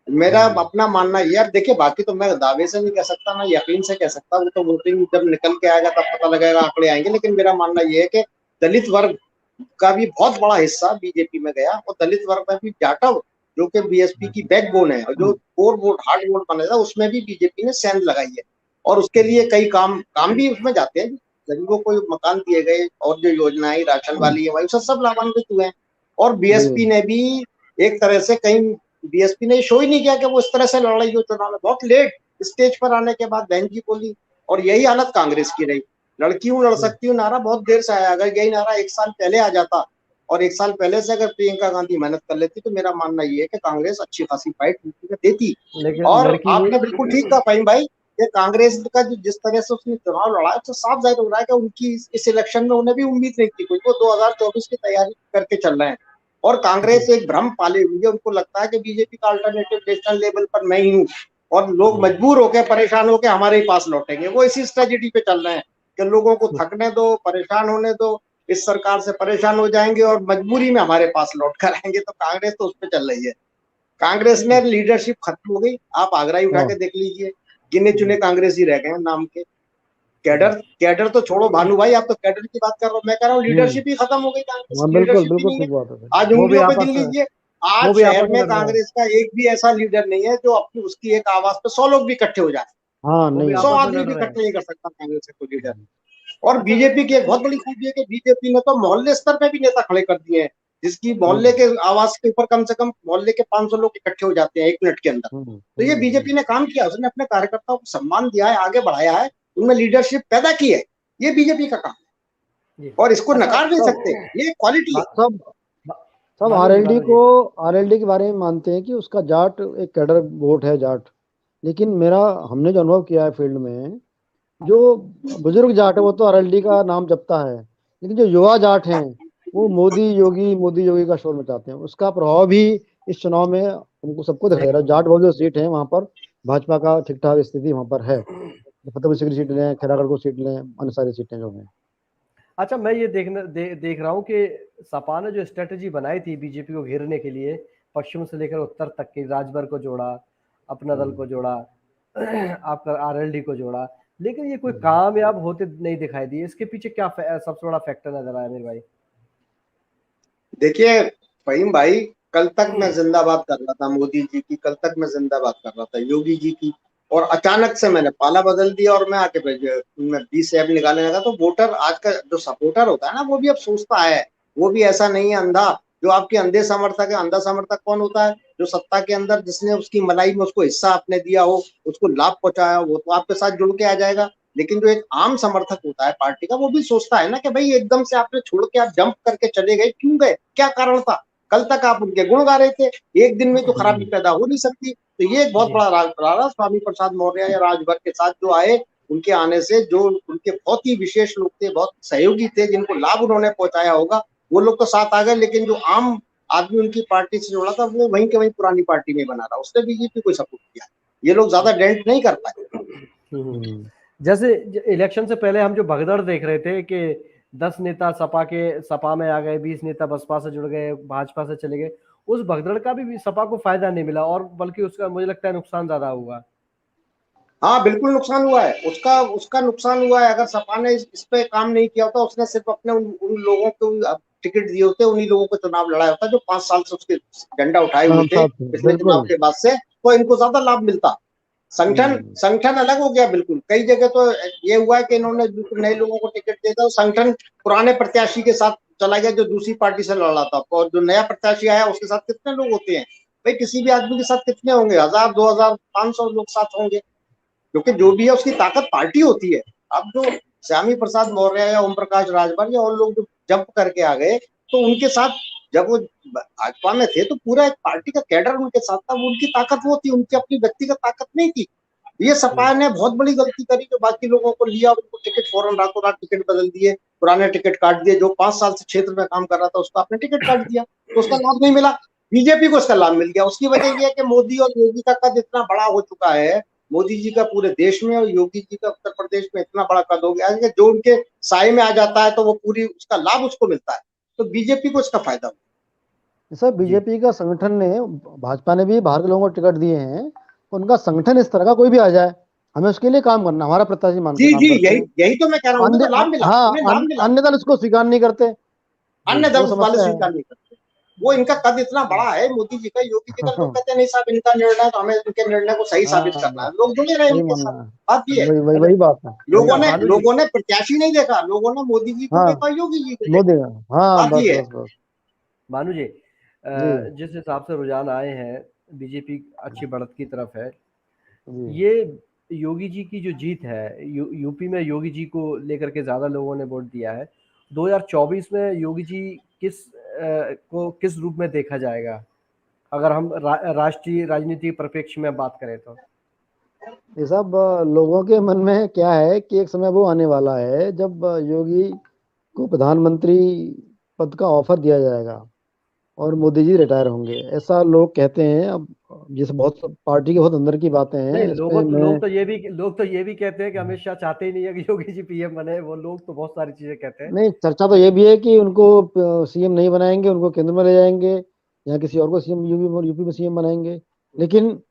मेरा अपना मानना ये, यार देखिए, बाकी तो मैं दावे से नहीं कह सकता ना यकीन से कह सकता, वो तो वोटिंग जब निकल के आएगा तब पता लगेगा, आंकड़े आएंगे। लेकिन मेरा मानना ये है कि दलित वर्ग का भी बहुत बड़ा हिस्सा बीजेपी में गया, और दलित वर्ग में भी जाटव जो कि बीएसपी की बैकबोन है और जो कोर वोट हार्ड वोट बनेगा, उसमें भी बीजेपी ने सेंध लगाई है। और उसके लिए कई काम भी उसमें जाते हैं। गरीबों को मकान दिए गए और जो योजनाएं राशन वाली है वही सब लाभान्वित हुए हैं। और बीएसपी ने भी एक तरह से कहीं, बीएसपी ने शो ही नहीं किया कि वो इस तरह से लड़ रही हो चुनाव में। बहुत लेट स्टेज पर आने के बाद बहन जी बोली, और यही हालत कांग्रेस की रही। लड़की हूँ लड़ सकती हूँ नारा बहुत देर से आया। अगर यही नारा 1 साल पहले आ जाता और 1 साल पहले से अगर प्रियंका गांधी मेहनत कर लेती, तो मेरा मानना ये है कि कांग्रेस अच्छी खासी फाइट यूपी में देती। लेकिन और लड़की हूँ। आपने बिल्कुल ठीक कहा फाहिम भाई, कि कांग्रेस का जो जिस तरह से उसने चुनाव लड़ा है, तो साफ जाहिर हो रहा है कि उनकी इस इलेक्शन में उन्हें भी उम्मीद नहीं थी कोई। वो 2024 की तैयारी करके चल रहे हैं, और कांग्रेस एक भ्रम पाले हुई है। उनको लगता है कि बीजेपी का अल्टरनेटिव नेशनल लेवल पर मैं ही हूँ, और लोग मजबूर होकर परेशान होकर हमारे ही पास लौटेंगे। वो इसी स्ट्रेटेजी पे चल रहे हैं कि लोगों को थकने दो, परेशान होने दो, इस सरकार से परेशान हो जाएंगे और मजबूरी में हमारे पास लौट कर आएंगे। तो कांग्रेस तो उस पर चल रही है। कांग्रेस में लीडरशिप खत्म हो गई। आप आगरा ही उठा के देख लीजिए, गिने चुने कांग्रेसी रह गए हैं नाम के। कैडर तो छोड़ो भानु भाई, आप तो कैडर की बात कर रहे हो, मैं कह रहा हूँ लीडरशिप ही खत्म हो गई। कांग्रेस हाँ, की बिल्कुल लीडरशिप ही बिल्कुल नहीं है। ठीक बात है। आज वो भी उंगलियों पे गिन आपस में लीजिए, वो आज भी शहर आपस में में लड़ रहे हैं। कांग्रेस का एक भी ऐसा लीडर नहीं है जो अपनी उसकी एक आवाज पे 100 लोग भी इकट्ठे हो जाए। हाँ, वो भी नहीं है। 100 आपस में आदमी लड़ भी रहे हैं। इकट्ठे नहीं कर सकता कांग्रेस से कोई लीडर। और अच्छा। बीजेपी की एक बहुत बड़ी खूबी है कि बीजेपी ने तो मोहल्ले स्तर पे भी नेता खड़े कर दिए हैं, जिसकी मोहल्ले के आवाज के ऊपर कम से कम मोहल्ले के 500 लोग इकट्ठे हो जाते हैं 1 मिनट के अंदर। तो ये बीजेपी ने काम किया, उसने अपने कार्यकर्ताओं को सम्मान दिया है, आगे बढ़ाया है, उनमें लीडरशिप पैदा की है। ये बीजेपी का काम है जी। और इसको अच्छा, नकार नहीं सब सकते, ये क्वालिटी है। सब सब भानु जी, आरएलडी भानु को जी। आरएलडी के बारे में मानते हैं कि उसका जाट एक कैडर वोट है जाट। लेकिन मेरा हमने जो अनुभव किया है फील्ड में, जो बुजुर्ग जाट है वो तो आरएलडी का नाम जपता है। लेकिन जो युवा जाट हैं वो मोदी योगी का शोर मचाते हैं। उसका प्रभाव भी इस चुनाव में हमको सबको दिखाई दे रहा है। जाट बहुल जो सीट है वहां पर भाजपा का ठीक ठाक स्थिति वहां पर है। फतेहपुर सीकरी सीट लें, खैरागढ़ को सीट लें, अन्य सारी सीटें जो हैं। अच्छा, मैं ये देख रहा हूँ कि सपा ने जो स्ट्रेटेजी बनाई थी बीजेपी को घेरने के लिए, पश्चिम से लेकर उत्तर तक की, राजभर को जोड़ा, अपना दल को जोड़ा, आपका आरएलडी को जोड़ा, लेकिन ये कोई कामयाब होते नहीं दिखाई दिए। इसके पीछे क्या सबसे बड़ा फैक्टर नजर आया मेरे भाई? देखिए फहीम भाई, कल तक मैं जिंदाबाद कर रहा था मोदी जी की, कल तक मैं जिंदाबाद कर रहा था योगी जी की, और अचानक से मैंने पाला बदल दिया और मैं आके मैं 20 ऐप निकालने लगा। तो वोटर आज का जो सपोर्टर होता है ना, वो भी अब सोचता है, वो भी ऐसा नहीं है अंधा। जो आपके अंधे समर्थक है, अंधा समर्थक कौन होता है? जो सत्ता के अंदर जिसने उसकी मलाई में उसको हिस्सा आपने दिया हो, उसको लाभ पहुंचाया हो, वो तो आपके साथ जुड़ के आ जाएगा। लेकिन जो एक आम समर्थक होता है पार्टी का, वो भी सोचता है ना कि भाई एकदम से आपने छोड़ के आप जंप करके चले गए, क्यों गए, क्या कारण था, कल तक आप उनके गुण गा रहे थे, एक दिन में तो खराबी पैदा हो नहीं सकती। तो ये एक बहुत बड़ा राज स्वामी प्रसाद मौर्य या राजभर के साथ जो आए, उनके आने से जो उनके बहुत ही विशेष लोग थे, बहुत सहयोगी थे, जिनको लाभ उन्होंने पहुंचाया होगा, वो लोग तो साथ आ गए, लेकिन जो आम आदमी उनकी पार्टी से जुड़ा था वो वहीं के वहीं पुरानी पार्टी में बना रहा, उसने बीजेपी को सपोर्ट किया। ये लोग ज्यादा डेंट नहीं कर पाए। जैसे इलेक्शन से पहले हम जो भगदड़ देख रहे थे कि 10 नेता सपा में आ गए, 20 नेता बसपा से जुड़ गए, भाजपा से चले गए, उस भगदड़ का भी सपा को फायदा नहीं मिला और बल्कि उसका मुझे लगता है नुकसान ज्यादा हुआ। हाँ बिल्कुल नुकसान हुआ है, उसका नुकसान हुआ है। अगर सपा ने इस पे काम नहीं किया होता, उसने सिर्फ अपने उन लोगों को टिकट दिए होते, उन्हीं लोगों को चुनाव लड़ाया होता जो 5 साल से उसके झंडा उठाए हुए थे पिछले चुनाव के बाद से, तो इनको ज्यादा लाभ मिलता। संगठन अलग हो गया बिल्कुल। कई जगह तो ये हुआ है कि इन्होंने नए लोगों को टिकट दिया था, संगठन पुराने प्रत्याशी के साथ चला गया जो दूसरी पार्टी से लड़ रहा था, और जो नया प्रत्याशी आया उसके साथ कितने लोग होते हैं भाई, किसी भी आदमी के साथ कितने होंगे, 1000 2000 500 लोग साथ होंगे, क्योंकि जो भी है उसकी ताकत पार्टी होती है। अब जो श्यामी प्रसाद मौर्य या ओम प्रकाश राजभर या और लोग जो जंप करके आ गए, तो उनके साथ जब वो भाजपा में थे तो पूरा एक पार्टी का कैडर उनके साथ था, वो उनकी ताकत वो थी, उनकी अपनी व्यक्तिगत ताकत नहीं थी। ये सपा ने बहुत बड़ी गलती करी जो बाकी लोगों को लिया, उनको टिकट फौरन रातों रात टिकट बदल दिए, पुराने टिकट काट दिए, जो 5 साल से क्षेत्र में काम कर रहा था उसका आपने टिकट काट दिया, तो उसका लाभ नहीं मिला। बीजेपी को इसका लाभ मिल गया। उसकी वजह यह है कि मोदी और योगी का कद इतना बड़ा हो चुका है, मोदी जी का पूरे देश में और योगी जी का उत्तर प्रदेश में इतना बड़ा कद हो गया है कि जो उनके साए में आ जाता है तो वो पूरी उसका लाभ उसको मिलता है, तो बीजेपी को इसका फायदा हुआ। सर बीजेपी का संगठन ने, भाजपा ने भी बाहर के लोगों को टिकट दिए हैं, उनका संगठन इस तरह का कोई भी आ जाए, हमें उसके लिए काम करना, हमारा प्रत्याशी मान के जी काम जी, करते यही हैं। यही तो मैं कह रहा हूँ, उन्हें तो लाभ मिला, उन्हें लाभ मिला। अन्य दल इसको स्वीकार नहीं करते, अन्य वो दल वाले समझते हैं। स्वीकार नहीं करते। वो इनका कद इतना बड़ा है, मोदी जी का, योगी जी का, लोग कहते हैं नहीं साहब इनका निर्णय तो हमें इनके निर्णय को सही साबित करना है, लोग जुड़े रहे वही इनके मानना साथ। है, बात ये है, वही बात है, वही अच्छा बात है। भानु जी, लोगों ने प्रत्याशी नहीं देखा, लोगों ने मोदी जी को हाँ देखा, योगी जी को वो देखा। देगा, हाँ बात बस ये है। बस बस। भानु जी, जी जिस हिसाब से रुझान आए हैं, बीजेपी अच्छी बढ़त की तरफ है। जी। ये योगी जी की जो जीत है, यूपी में योगी जी को लेकर के ज्यादा लोगों ने वोट दिया है। 2024 में योगी जी को किस रूप में देखा जाएगा, अगर हम राष्ट्रीय राजनीति परिप्रेक्ष्य में बात करें तो? ये सब लोगों के मन में क्या है कि एक समय वो आने वाला है जब योगी को प्रधानमंत्री पद का ऑफर दिया जाएगा और मोदी जी रिटायर होंगे, ऐसा लोग कहते हैं। अब जैसे बहुत पार्टी के बहुत अंदर की बातें नहीं, हैं, इस पे मैं, लोग तो ये भी कहते हैं कि अमित शाह चाहते ही नहीं है कि योगी जी पीएम बने। वो लोग तो बहुत सारी चीजें कहते हैं। नहीं, चर्चा तो ये भी है कि उनको सीएम नहीं बनाएंगे, उनको केंद्र में ले जाएंगे या किसी और को सीएम, यूपी में सीएम बनाएंगे। लेकिन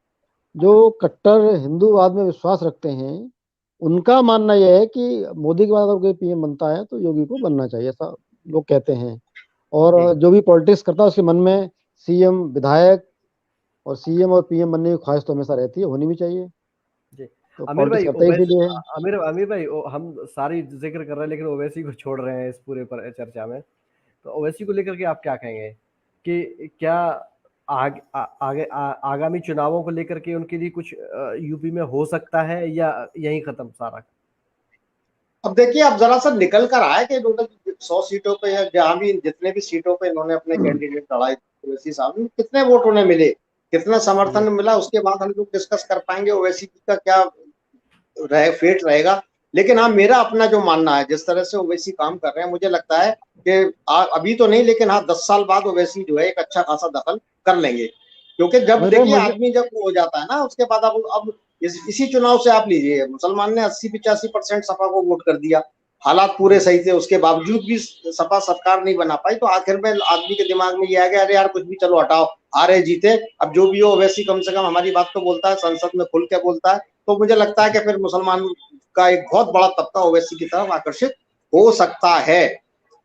जो कट्टर हिंदूवाद में विश्वास रखते हैं, उनका मानना यह है कि मोदी के बाद अगर कोई पीएम बनता है तो योगी को बनना चाहिए, ऐसा लोग कहते हैं। और जो भी पॉलिटिक्स करता है उसके मन में सीएम, विधायक और सीएम और पीएम बनने की ख्वाहिश तो हमेशा रहती है, होनी भी चाहिए। जी। तो आमिर पॉलिटिक्स भाई, करता ही इसीलिए है। आमिर भाई, हम सारी जिक्र कर रहे हैं लेकिन ओवैसी को छोड़ रहे हैं इस पूरे पर चर्चा में। तो ओवैसी को लेकर के आप क्या कहेंगे कि क्या आगामी चुनावों को लेकर के उनके लिए कुछ यूपी में हो सकता है या यहीं खत्म सारा? अब देखिए, अब जरा सा निकल कर आया कि टोटल 100 सीटों पे या जहां भी जितने भी सीटों पे इन्होंने अपने कैंडिडेट लड़ाए, ओवैसी साहब कितने वोट उन्हें मिले, कितना समर्थन मिला, उसके बाद हम लोग डिस्कस कर पाएंगे ओवैसी का क्या फेट रहेगा। लेकिन हाँ, मेरा अपना जो मानना है, जिस तरह से ओवैसी काम कर रहे हैं, मुझे लगता है कि अभी तो नहीं, लेकिन हाँ 10 साल बाद ओवैसी जो है एक अच्छा खासा दखल कर लेंगे। क्योंकि जब देखिए आदमी जब हो जाता है ना, उसके बाद अब इसी चुनाव से आप लीजिए, मुसलमान ने 80-85% सपा को वोट कर दिया, हालात पूरे सही थे, उसके बावजूद भी सपा सरकार नहीं बना पाई, तो आखिर में आदमी के दिमाग में ये आ गया, अरे यार कुछ भी चलो हटाओ, हारे जीते, अब जो भी हो ओवैसी कम से कम हमारी बात तो बोलता है, संसद में खुल के बोलता है। तो मुझे लगता है कि फिर मुसलमान का एक बहुत बड़ा तबका ओवैसी की तरफ आकर्षित हो सकता है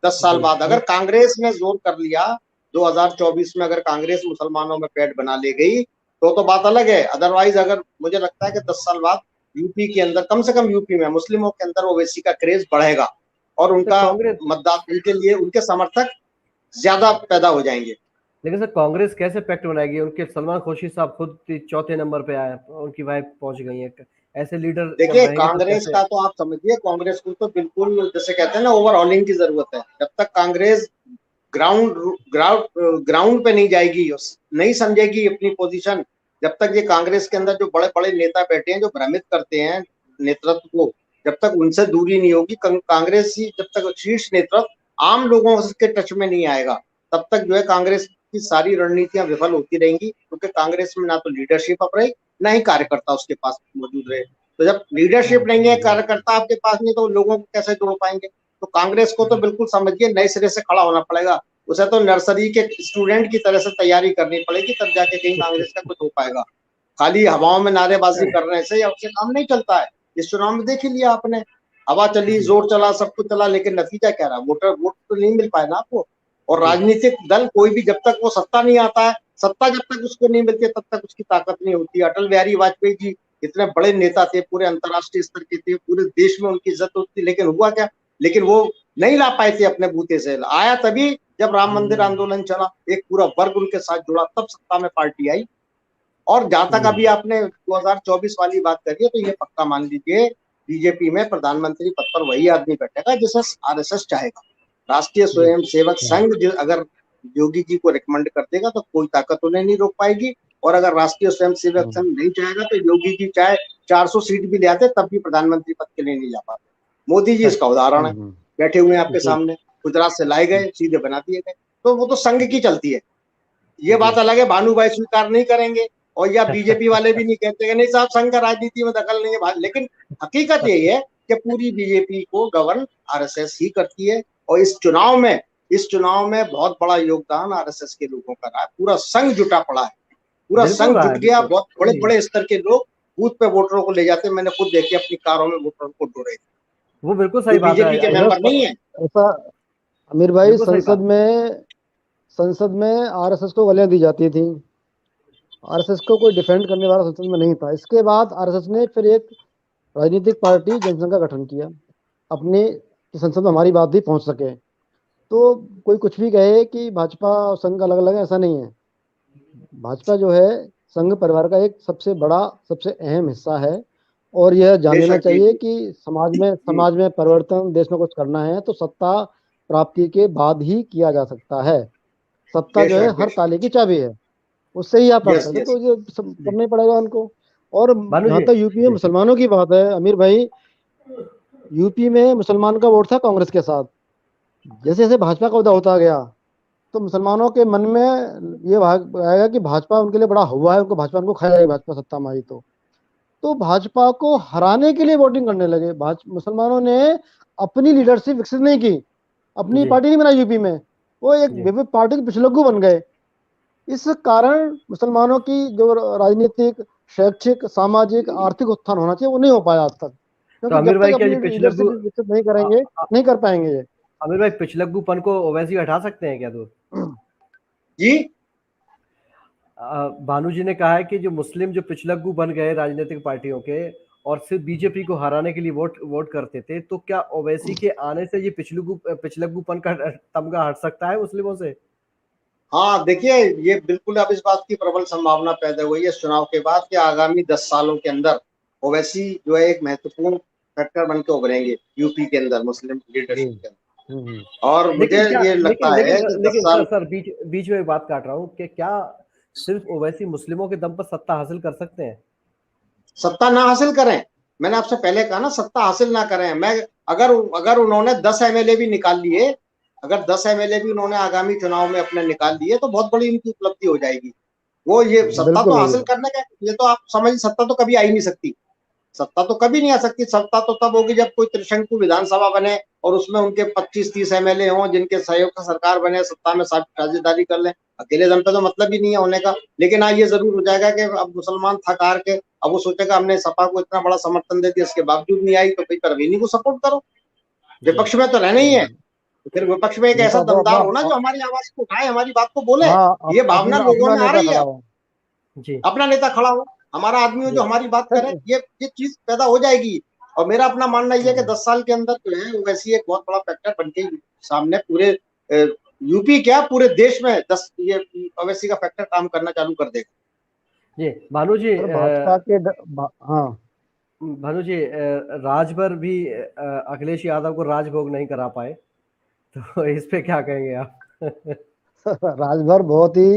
10 साल बाद। अगर कांग्रेस ने जोर कर लिया 2024 में, अगर कांग्रेस मुसलमानों में पेट बना ले गई तो बात अलग है। अदरवाइज अगर मुझे लगता है कि 10 साल बाद यूपी के अंदर, कम से कम यूपी में मुस्लिमों के अंदर ओवैसी का क्रेज बढ़ेगा और उनका मतदाता, उनके लिए उनके समर्थक ज्यादा पैदा हो जाएंगे। लेकिन सर, कांग्रेस कैसे पैक्ट बनाएगी? उनके सलमान खुर्शीद साहब खुद चौथे नंबर पे आए, उनकी वाइफ पहुंच गई है, ऐसे लीडर जब देखिए रहेंगे तो कांग्रेस कैसे? का तो आप समझिए, कांग्रेस को तो बिल्कुल जैसे कहते हैं ना ओवरऑलिंग की जरूरत है। जब तक कांग्रेस ग्राउंड ग्राउंड ग्राउंड पे नहीं जाएगी, नहीं समझेगी अपनी पोजीशन, जब तक ये कांग्रेस के अंदर जो बड़े बड़े नेता बैठे हैं जो भ्रमित करते हैं नेतृत्व को, जब तक उनसे दूरी नहीं होगी, कांग्रेस ही जब तक शीर्ष नेतृत्व आम लोगों के टच में नहीं आएगा, तब तक जो है कांग्रेस की सारी रणनीतियां विफल होती रहेंगी, क्योंकि कांग्रेस में ना तो लीडरशिप अब रही, ना ही कार्यकर्ता उसके पास मौजूद रहे। तो जब लीडरशिप नहीं है, कार्यकर्ता आपके पास नहीं, तो लोगों को कैसे जोड़ पाएंगे? तो कांग्रेस को तो बिल्कुल समझिए नए सिरे से खड़ा होना पड़ेगा। उसे तो नर्सरी के स्टूडेंट की तरह से तैयारी करनी पड़ेगी, तब जाके कहीं कांग्रेस का कुछ हो पाएगा। खाली हवाओं में नारेबाजी करने से या उससे काम नहीं चलता है। इस चुनाव में देख ही लिया आपने, हवा चली, जोर चला, सब कुछ चला, लेकिन नतीजा क्या रहा? वोट तो नहीं मिल पाया ना आपको। और राजनीतिक दल कोई भी जब तक वो सत्ता नहीं आता है, सत्ता जब तक उसको नहीं मिलती है, तब तक उसकी ताकत नहीं होती। अटल बिहारी वाजपेयी जी इतने बड़े नेता थे, पूरे अंतर्राष्ट्रीय स्तर के थे, पूरे देश में उनकी इज्जत होती, लेकिन हुआ क्या? लेकिन वो नहीं ला पाए थे अपने बूते से। आया तभी जब राम मंदिर आंदोलन चला, एक पूरा वर्ग उनके साथ जुड़ा, तब सत्ता में पार्टी आई। और जहां तक अभी आपने 2024 वाली बात करी है, तो ये पक्का मान लीजिए बीजेपी में प्रधानमंत्री पद पर वही आदमी बैठेगा जिसे आरएसएस चाहेगा। राष्ट्रीय स्वयंसेवक संघ अगर योगी जी को रिकमेंड कर देगा तो कोई ताकत उन्हें नहीं रोक पाएगी। और अगर राष्ट्रीय स्वयंसेवक संघ नहीं चाहेगा तो योगी जी चाहे 400 सीट भी ले आते, तब भी प्रधानमंत्री पद के लिए नहीं जा पाते। मोदी जी इसका उदाहरण है, बैठे हुए हैं आपके सामने, गुजरात से लाए गए, सीधे बना दिए गए। तो वो तो संघ की चलती है। ये बात अलग है, भानुभाई स्वीकार नहीं करेंगे, और या बीजेपी वाले भी नहीं कहते कि नहीं साहब संघ का राजनीति में दखल नहीं है, लेकिन हकीकत यही है कि पूरी बीजेपी को गवर्न आरएसएस ही करती है। और इस चुनाव में बहुत बड़ा योगदान आरएसएस के लोगों का रहा है। पूरा संघ जुटा पड़ा है, पूरा संघ जुट गया। बहुत बड़े बड़े स्तर के लोग बूथ पे वोटरों को ले जाते हैं। मैंने खुद देखे, अपनी कारों में वोटरों को ढोए। वो बिल्कुल सही बात है। बीजेपी के मेंबर नहीं है ऐसा आमिर भाई, संसद में आरएसएस को गालियां दी जाती थी, आरएसएस को कोई डिफेंड करने वाला संसद में नहीं था। इसके बाद आरएसएस ने फिर एक राजनीतिक पार्टी जनसंघ का गठन किया, अपने संसद में हमारी बात भी पहुंच सके। तो कोई कुछ भी कहे कि भाजपा और संघ अलग अलग है, ऐसा नहीं है। भाजपा जो है संघ परिवार का एक सबसे बड़ा, सबसे अहम हिस्सा है। और यह जान लेना चाहिए कि समाज में परिवर्तन, देश में कुछ करना है तो सत्ता प्राप्ति के बाद ही किया जा सकता है। सत्ता जो है हर ताले की चाबी है, उससे ही आप प्राप्त करते, तो ये करना ही पड़ेगा उनको। और जहाँ तक यूपी में मुसलमानों की बात है अमीर भाई, यूपी में मुसलमान का वोट था कांग्रेस के साथ। जैसे जैसे भाजपा का उदय होता गया तो मुसलमानों के मन में ये आएगा कि भाजपा उनके लिए बड़ा हुआ है, उनको भाजपा उनको खाएगी, भाजपा सत्ता में आई तो भाजपा को हराने के लिए वोटिंग करने लगे। मुसलमानों ने अपनी लीडरशिप विकसित नहीं की, अपनी पार्टी नहीं बनाई यूपी में, वो एक पार्टी के पिछलग्गू बन गए। इस कारण मुसलमानों की जो राजनीतिक, शैक्षिक, सामाजिक, आर्थिक उत्थान होना चाहिए वो नहीं हो पाया आज तक, क्योंकि जब तक अपनी लीडरशिप विकसित नहीं करेंगे नहीं कर पाएंगे ये। आमिर भाई, पिछलग्गूपन को ओवैसी हटा सकते हैं क्या? तो जी भानु जी ने कहा है कि जो मुस्लिम जो पिछलग्गू बन गए राजनीतिक पार्टियों के और सिर्फ बीजेपी को हराने के लिए वोट करते थे, तो क्या ओवैसी के आने से ये पिछलग्गूपन का तमगा हट सकता है मुस्लिमों से? हाँ देखिए, ये बिल्कुल अब इस बात की प्रबल संभावना पैदा हुई है इस चुनाव के बाद कि आगामी 10 सालों के अंदर ओवैसी जो है एक महत्वपूर्ण फैक्टर बन के उभरेंगे यूपी के अंदर, मुस्लिम लीडरशिप के अंदर। और मुझे ये लगता है कि 10 साल सर बीच में बात काट रहा हूँ कि क्या सिर्फ ओवैसी मुस्लिमों के दम पर सत्ता हासिल कर सकते हैं? सत्ता ना हासिल करें, मैंने आपसे पहले कहा ना, सत्ता हासिल ना करें। मैं अगर उन्होंने 10 एमएलए भी निकाल लिए, अगर 10 एमएलए भी उन्होंने आगामी चुनाव में अपने निकाल लिए, तो बहुत बड़ी इनकी उपलब्धि हो जाएगी। वो ये सत्ता तो हासिल करने का, ये तो आप समझ, सत्ता तो कभी आ ही नहीं सकती, सत्ता तो कभी नहीं आ सकती। सत्ता तो तब होगी जब कोई त्रिशंकु विधानसभा बने और उसमें उनके 25-30 एमएलए हों, जिनके सहयोग से सरकार बने, सत्ता में साझेदारी कर लें। अकेले दम पे तो मतलब ही नहीं है होने का। लेकिन हाँ, ये जरूर हो जाएगा कि अब मुसलमान थक हार के अब वो सोचेगा हमने सपा को इतना बड़ा समर्थन दे दिया, इसके बावजूद नहीं आई, तो भाई परवीनी को सपोर्ट करो, विपक्ष में तो रहना ही है। तो फिर विपक्ष में एक ऐसा दमदार होना जो हमारी आवाज को उठाए, हमारी बात को बोले। ये भावना लोगों में आ रही है, अपना नेता खड़ा हो, हमारा आदमी हो जो हमारी बात करे, ये चीज पैदा हो जाएगी। और मेरा अपना मानना यह है कि 10 साल के अंदर जो है वैसी एक बहुत बड़ा फैक्टर बन के सामने पूरे यूपी क्या पूरे देश में ये ओवैसी का फैक्टर काम करना चालू कर देगा। जी भानु जी, भाजपा के हाँ भानु जी, राजभर भी अखिलेश यादव को राजभोग नहीं करा पाए, तो इस पे क्या कहेंगे आप? राजभर बहुत ही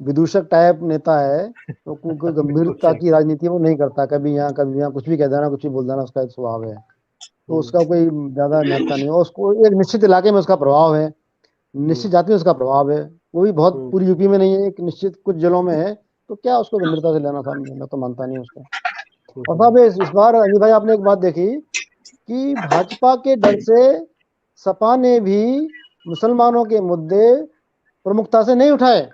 विदूषक टाइप नेता है, तो कोई बिल्कुल गंभीरता सही। की राजनीति वो नहीं करता, कभी यहाँ कुछ भी कह देना, कुछ भी बोल देना, उसका एक स्वभाव है। तो हम्म, उसका कोई ज्यादा महत्ता नहीं है, उसको एक निश्चित इलाके में उसका प्रभाव है, हम्म, निश्चित जाति में उसका प्रभाव है, वो भी बहुत हम्म, पूरी यूपी में नहीं है, एक निश्चित कुछ जिलों में है। तो क्या उसको गंभीरता से लेना था, मैं तो मानता नहीं उसको। और हम्म, साहब इस बार अनिल भाई आपने एक बात देखी कि भाजपा के डर से सपा ने भी मुसलमानों के मुद्दे प्रमुखता से नहीं उठाए,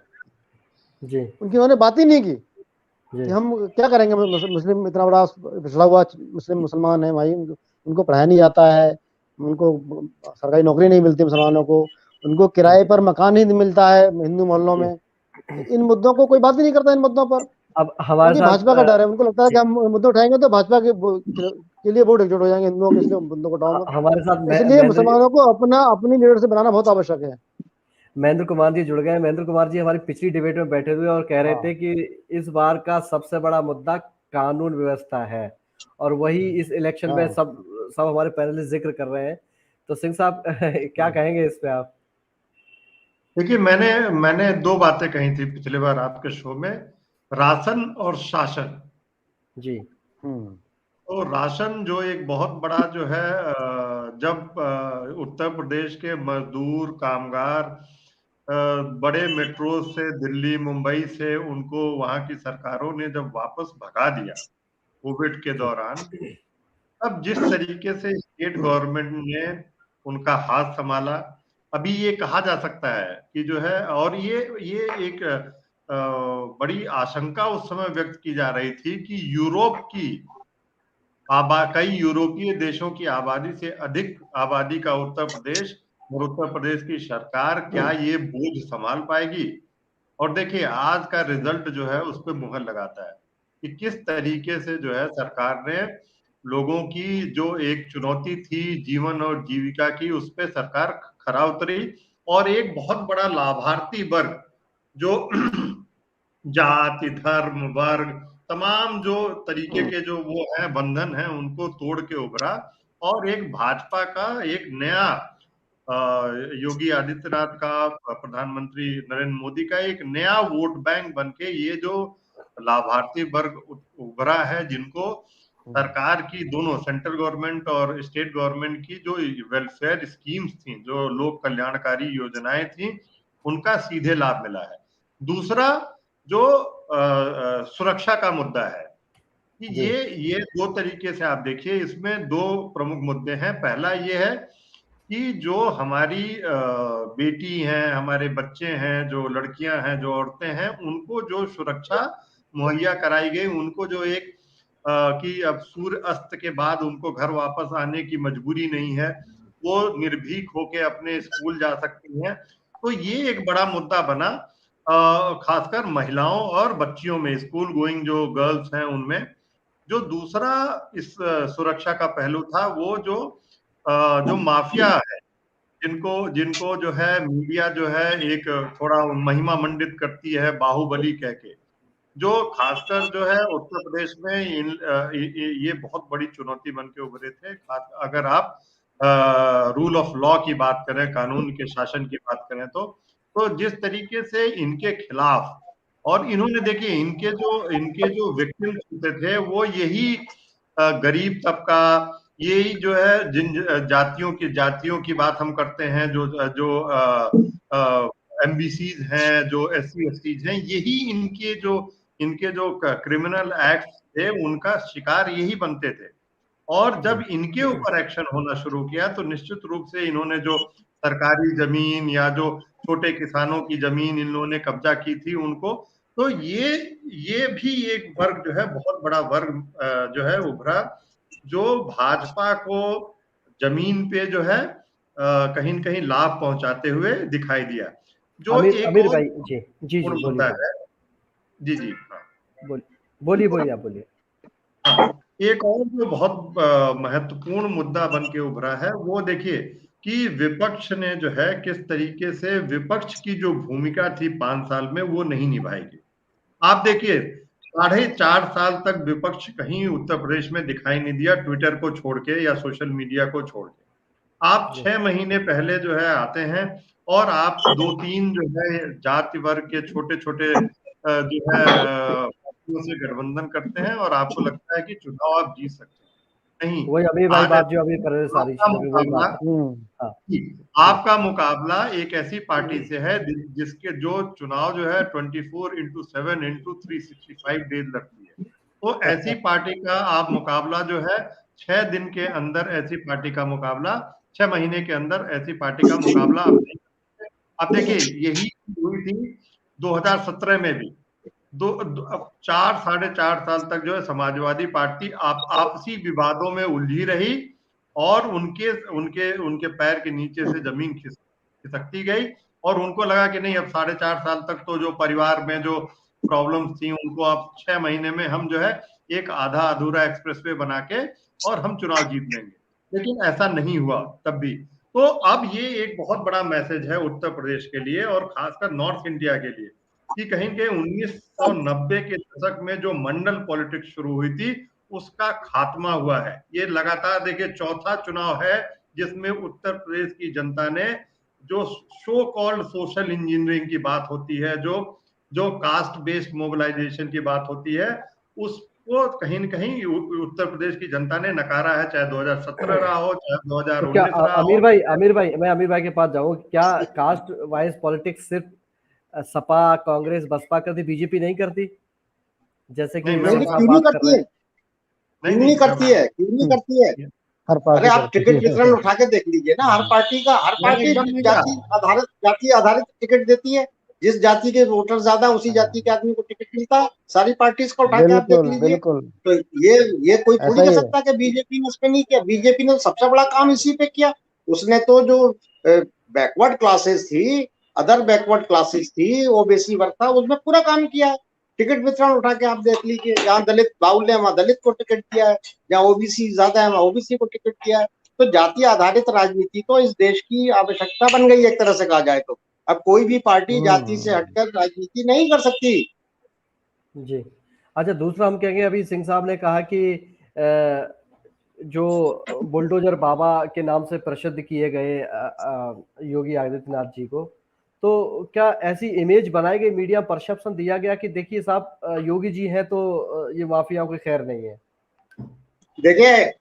जी, उनकी उन्होंने बात ही नहीं की जी, कि हम क्या करेंगे, मुस्लिम इतना बड़ा पिछड़ा हुआ मुसलमान है भाई, उनको पढ़ाया नहीं जाता है, उनको सरकारी नौकरी नहीं मिलती मुसलमानों को, उनको जी, किराए पर मकान ही नहीं मिलता है हिंदू मोहल्लों जी। में। तो इन मुद्दों को कोई बात ही नहीं करता, इन मुद्दों पर, अब हमारे क्योंकि साथ भाजपा का डर है, उनको लगता है कि जी, हम मुद्दे उठाएंगे तो भाजपा के लिए वोट एकजुट हो जाएंगे हिंदुओं के, इसलिए मुद्दों को उठाओ मत। हमारे साथ तो इसलिए महेंद्र मुसलमानों को अपनी लीडरशिप बनाना बहुत आवश्यक है। महेंद्र कुमार जी जुड़ गए। महेंद्र कुमार जी हमारी पिछली डिबेट में बैठे हुए और कह रहे थे हाँ। कि इस बार का सबसे बड़ा मुद्दा कानून व्यवस्था है, और वही इस इलेक्शन में हाँ। सब सब हमारे पैनलिस्ट जिक्र कर रहे हैं। तो सिंह साहब क्या हाँ। कहेंगे इस पे आप? देखिए, मैंने मैंने दो बातें कही थी पिछले बार आपके शो में, राशन और शासन। जी, हम्म। तो राशन जो एक बहुत बड़ा जो है, जब उत्तर प्रदेश के मजदूर कामगार बड़े मेट्रो से दिल्ली मुंबई से उनको वहां की सरकारों ने जब वापस भगा दिया कोविड के जी, दौरान, तब जिस तरीके से स्टेट गवर्नमेंट ने उनका हाथ संभाला, अभी ये कहा जा सकता है कि जो है, और ये एक बड़ी आशंका उस समय व्यक्त की जा रही थी कि यूरोप की कई यूरोपीय देशों की आबादी से अधिक आबादी का उत्तर प्रदेश और उत्तर प्रदेश की सरकार क्या ये बोझ संभाल पाएगी। और देखिए, आज का रिजल्ट जो है उस पर मुहर लगाता है कि किस तरीके से जो है सरकार ने लोगों की जो एक चुनौती थी जीवन और जीविका की, उस पर सरकार खरा उतरी। और एक बहुत बड़ा लाभार्थी वर्ग जो जाति धर्म वर्ग तमाम जो तरीके के जो वो हैं बंधन हैं, उनको तोड़ के उभरा। और एक भाजपा का एक नया योगी आदित्यनाथ का, प्रधानमंत्री नरेंद्र मोदी का एक नया वोट बैंक बनके ये जो लाभार्थी वर्ग उभरा है, जिनको सरकार की दोनों सेंट्रल गवर्नमेंट और स्टेट गवर्नमेंट की जो वेलफेयर स्कीम्स थी, जो लोक कल्याणकारी योजनाएं थी, उनका सीधे लाभ मिला है। दूसरा जो सुरक्षा का मुद्दा है कि जी, ये दो तरीके से आप देखिए, इसमें दो प्रमुख मुद्दे हैं। पहला ये है कि जो हमारी बेटी हैं, हमारे बच्चे हैं, जो लड़कियां हैं, जो औरतें हैं, उनको जो सुरक्षा मुहैया कराई गई, उनको जो एक कि अब सूर्य अस्त के बाद उनको घर वापस आने की मजबूरी नहीं है, वो निर्भीक होके अपने स्कूल जा सकती हैं। तो ये एक बड़ा मुद्दा बना, खासकर महिलाओं और बच्चियों में, स्कूल गोइंग जो गर्ल्स हैं उनमें। जो दूसरा इस सुरक्षा का पहलू था, वो जो माफिया है, जिनको जिनको जो है मीडिया जो है एक थोड़ा महिमा मंडित करती है बाहुबली कह के, जो खासकर जो है उत्तर प्रदेश में ये बहुत बड़ी चुनौती बन के उभरे थे। अगर आप रूल ऑफ लॉ की बात करें, कानून के शासन की बात करें, तो जिस तरीके से इनके खिलाफ, और इन्होंने देखिए इनके जो विक्टिम्स होते थे वो यही गरीब तबका, यही जो है जिन जातियों की बात हम करते हैं, जो जो एमबीसीज हैं, जो एससी एसटीज हैं, यही इनके जो क्रिमिनल एक्ट थे उनका शिकार यही बनते थे। और जब इनके ऊपर एक्शन होना शुरू किया, तो निश्चित रूप से इन्होंने जो सरकारी जमीन या जो छोटे किसानों की जमीन इन लोगों ने कब्जा की थी उनको, तो ये भी एक वर्ग जो है, बहुत बड़ा वर्ग जो है उभरा, जो भाजपा को जमीन पे जो है कहीं न कहीं लाभ पहुंचाते हुए दिखाई दिया। जो आमिर एक आमिर और भाई जी, जी, जी, पूर्ण बोलिए, मुद्दा बोलिए, है। जी जी, हाँ। बोलिए, बोलिए, आप बोलिए। हाँ, एक और जो बहुत महत्वपूर्ण मुद्दा बन के उभरा है, वो देखिए कि विपक्ष ने जो है किस तरीके से विपक्ष की जो भूमिका थी 5 साल में वो नहीं निभाई गई। आप देखिए 4.5 साल तक विपक्ष कहीं उत्तर प्रदेश में दिखाई नहीं दिया, ट्विटर को छोड़ के या सोशल मीडिया को छोड़ के। आप 6 महीने पहले जो है आते हैं और आप 2-3 जो है जाति वर्ग के छोटे छोटे जो है पार्टियों से गठबंधन करते हैं और आपको लगता है कि चुनाव आप जीत सकते हैं। नहीं, वही अभी भाई आज बात जो अभी कर रहे सारी आपका चीजें वही मुकाबला बात है। हाँ, आपका मुकाबला एक ऐसी पार्टी से है जिसके जो चुनाव जो है 24/7/365 डेज लगती है। तो ऐसी पार्टी का आप मुकाबला जो है 6 दिन के अंदर ऐसी पार्टी का मुकाबला 6 महीने के अंदर ऐसी पार्टी का मुकाबला आप नहीं कर सकते। अब देखिए यही हुई थी 2017 में भी। 4 साढ़े 4 साल तक जो है समाजवादी पार्टी आपसी विवादों में उलझी रही और उनके उनके उनके पैर के नीचे से जमीन खिसकती गई और उनको लगा कि नहीं, अब 4.5 साल तक तो जो परिवार में जो प्रॉब्लम्स थी उनको अब 6 महीने में हम जो है एक आधा अधूरा एक्सप्रेसवे बना के और हम चुनाव जीत लेंगे। लेकिन ऐसा नहीं हुआ तब भी। तो अब ये एक बहुत बड़ा मैसेज है उत्तर प्रदेश के लिए और खासकर नॉर्थ इंडिया के लिए कि कहीं के 1990 के दशक में जो मंडल पॉलिटिक्स शुरू हुई थी उसका खात्मा हुआ है। ये लगातार देखिए चौथा चुनाव है जिसमें उत्तर प्रदेश की जनता ने जो शो कॉल्ड सोशल इंजीनियरिंग की बात होती है, जो कास्ट बेस्ड मोबिलाइजेशन की बात होती है, उसको कहीं न कहीं उत्तर प्रदेश की जनता ने नकारा है, चाहे 2017 रहा हो, चाहे तो 2019 क्या रहा हो। आमिर भाई मैं आमिर भाई के पास जाऊँ, क्या कास्ट वाइज पॉलिटिक्स सिर्फ सपा कांग्रेस बसपा करती, बीजेपी नहीं करती? जैसे कि नहीं, मैं नहीं, सिंह बता क्यों साहब नहीं बात कर करती रहे है, क्यों नहीं करती है, क्यों नहीं करती है? हर अरे पार्टी आप करती टिकट वितरण है। उठा के देख लीजिए ना, हर पार्टी एकदम नहीं रहा। जाति आधारित टिकट देती है। जिस जाति के वोटर ज्यादा उसी जाति के आदमी को टिकट मिलता है। सारी पार्टी को उठा के आप देख बिल्कुल लीजिए। बिल्कुल तो ये कोई थोड़ी ऐसा कह ही है। सकता कि बीजेपी ने उस पे नहीं किया। बीजेपी ने सबसे बड़ा काम इसी पे किया। उसने तो जो बैकवर्ड क्लासेस थी, अदर बैकवर्ड क्लासेस थी, ओबीसी वर्ग था, उसमें पूरा काम किया है। टिकट वितरण उठा के आप देख लीजिए, जहाँ दलित बाहुल्य है वहां दलित को टिकट दिया है, जहाँ ओबीसी ज्यादा है वहां ओबीसी को टिकट दिया है। तो जाति आधारित राजनीति तो इस देश की आवश्यकता बन गई एक तरह से कहा जाए तो। अब कोई भी पार्टी जाति से हटकर राजनीति नहीं कर सकती। जी। अच्छा, दूसरा हम कहेंगे, अभी सिंह साहब ने कहा कि जो बुलडोजर बाबा के नाम से प्रसिद्ध किए गए योगी आदित्यनाथ जी को, तो क्या ऐसी इमेज बनाई गई, मीडिया परसेप्शन दिया गया कि देखिए साहब योगी जी हैं तो ये माफियाओं की खैर नहीं है? देखिए,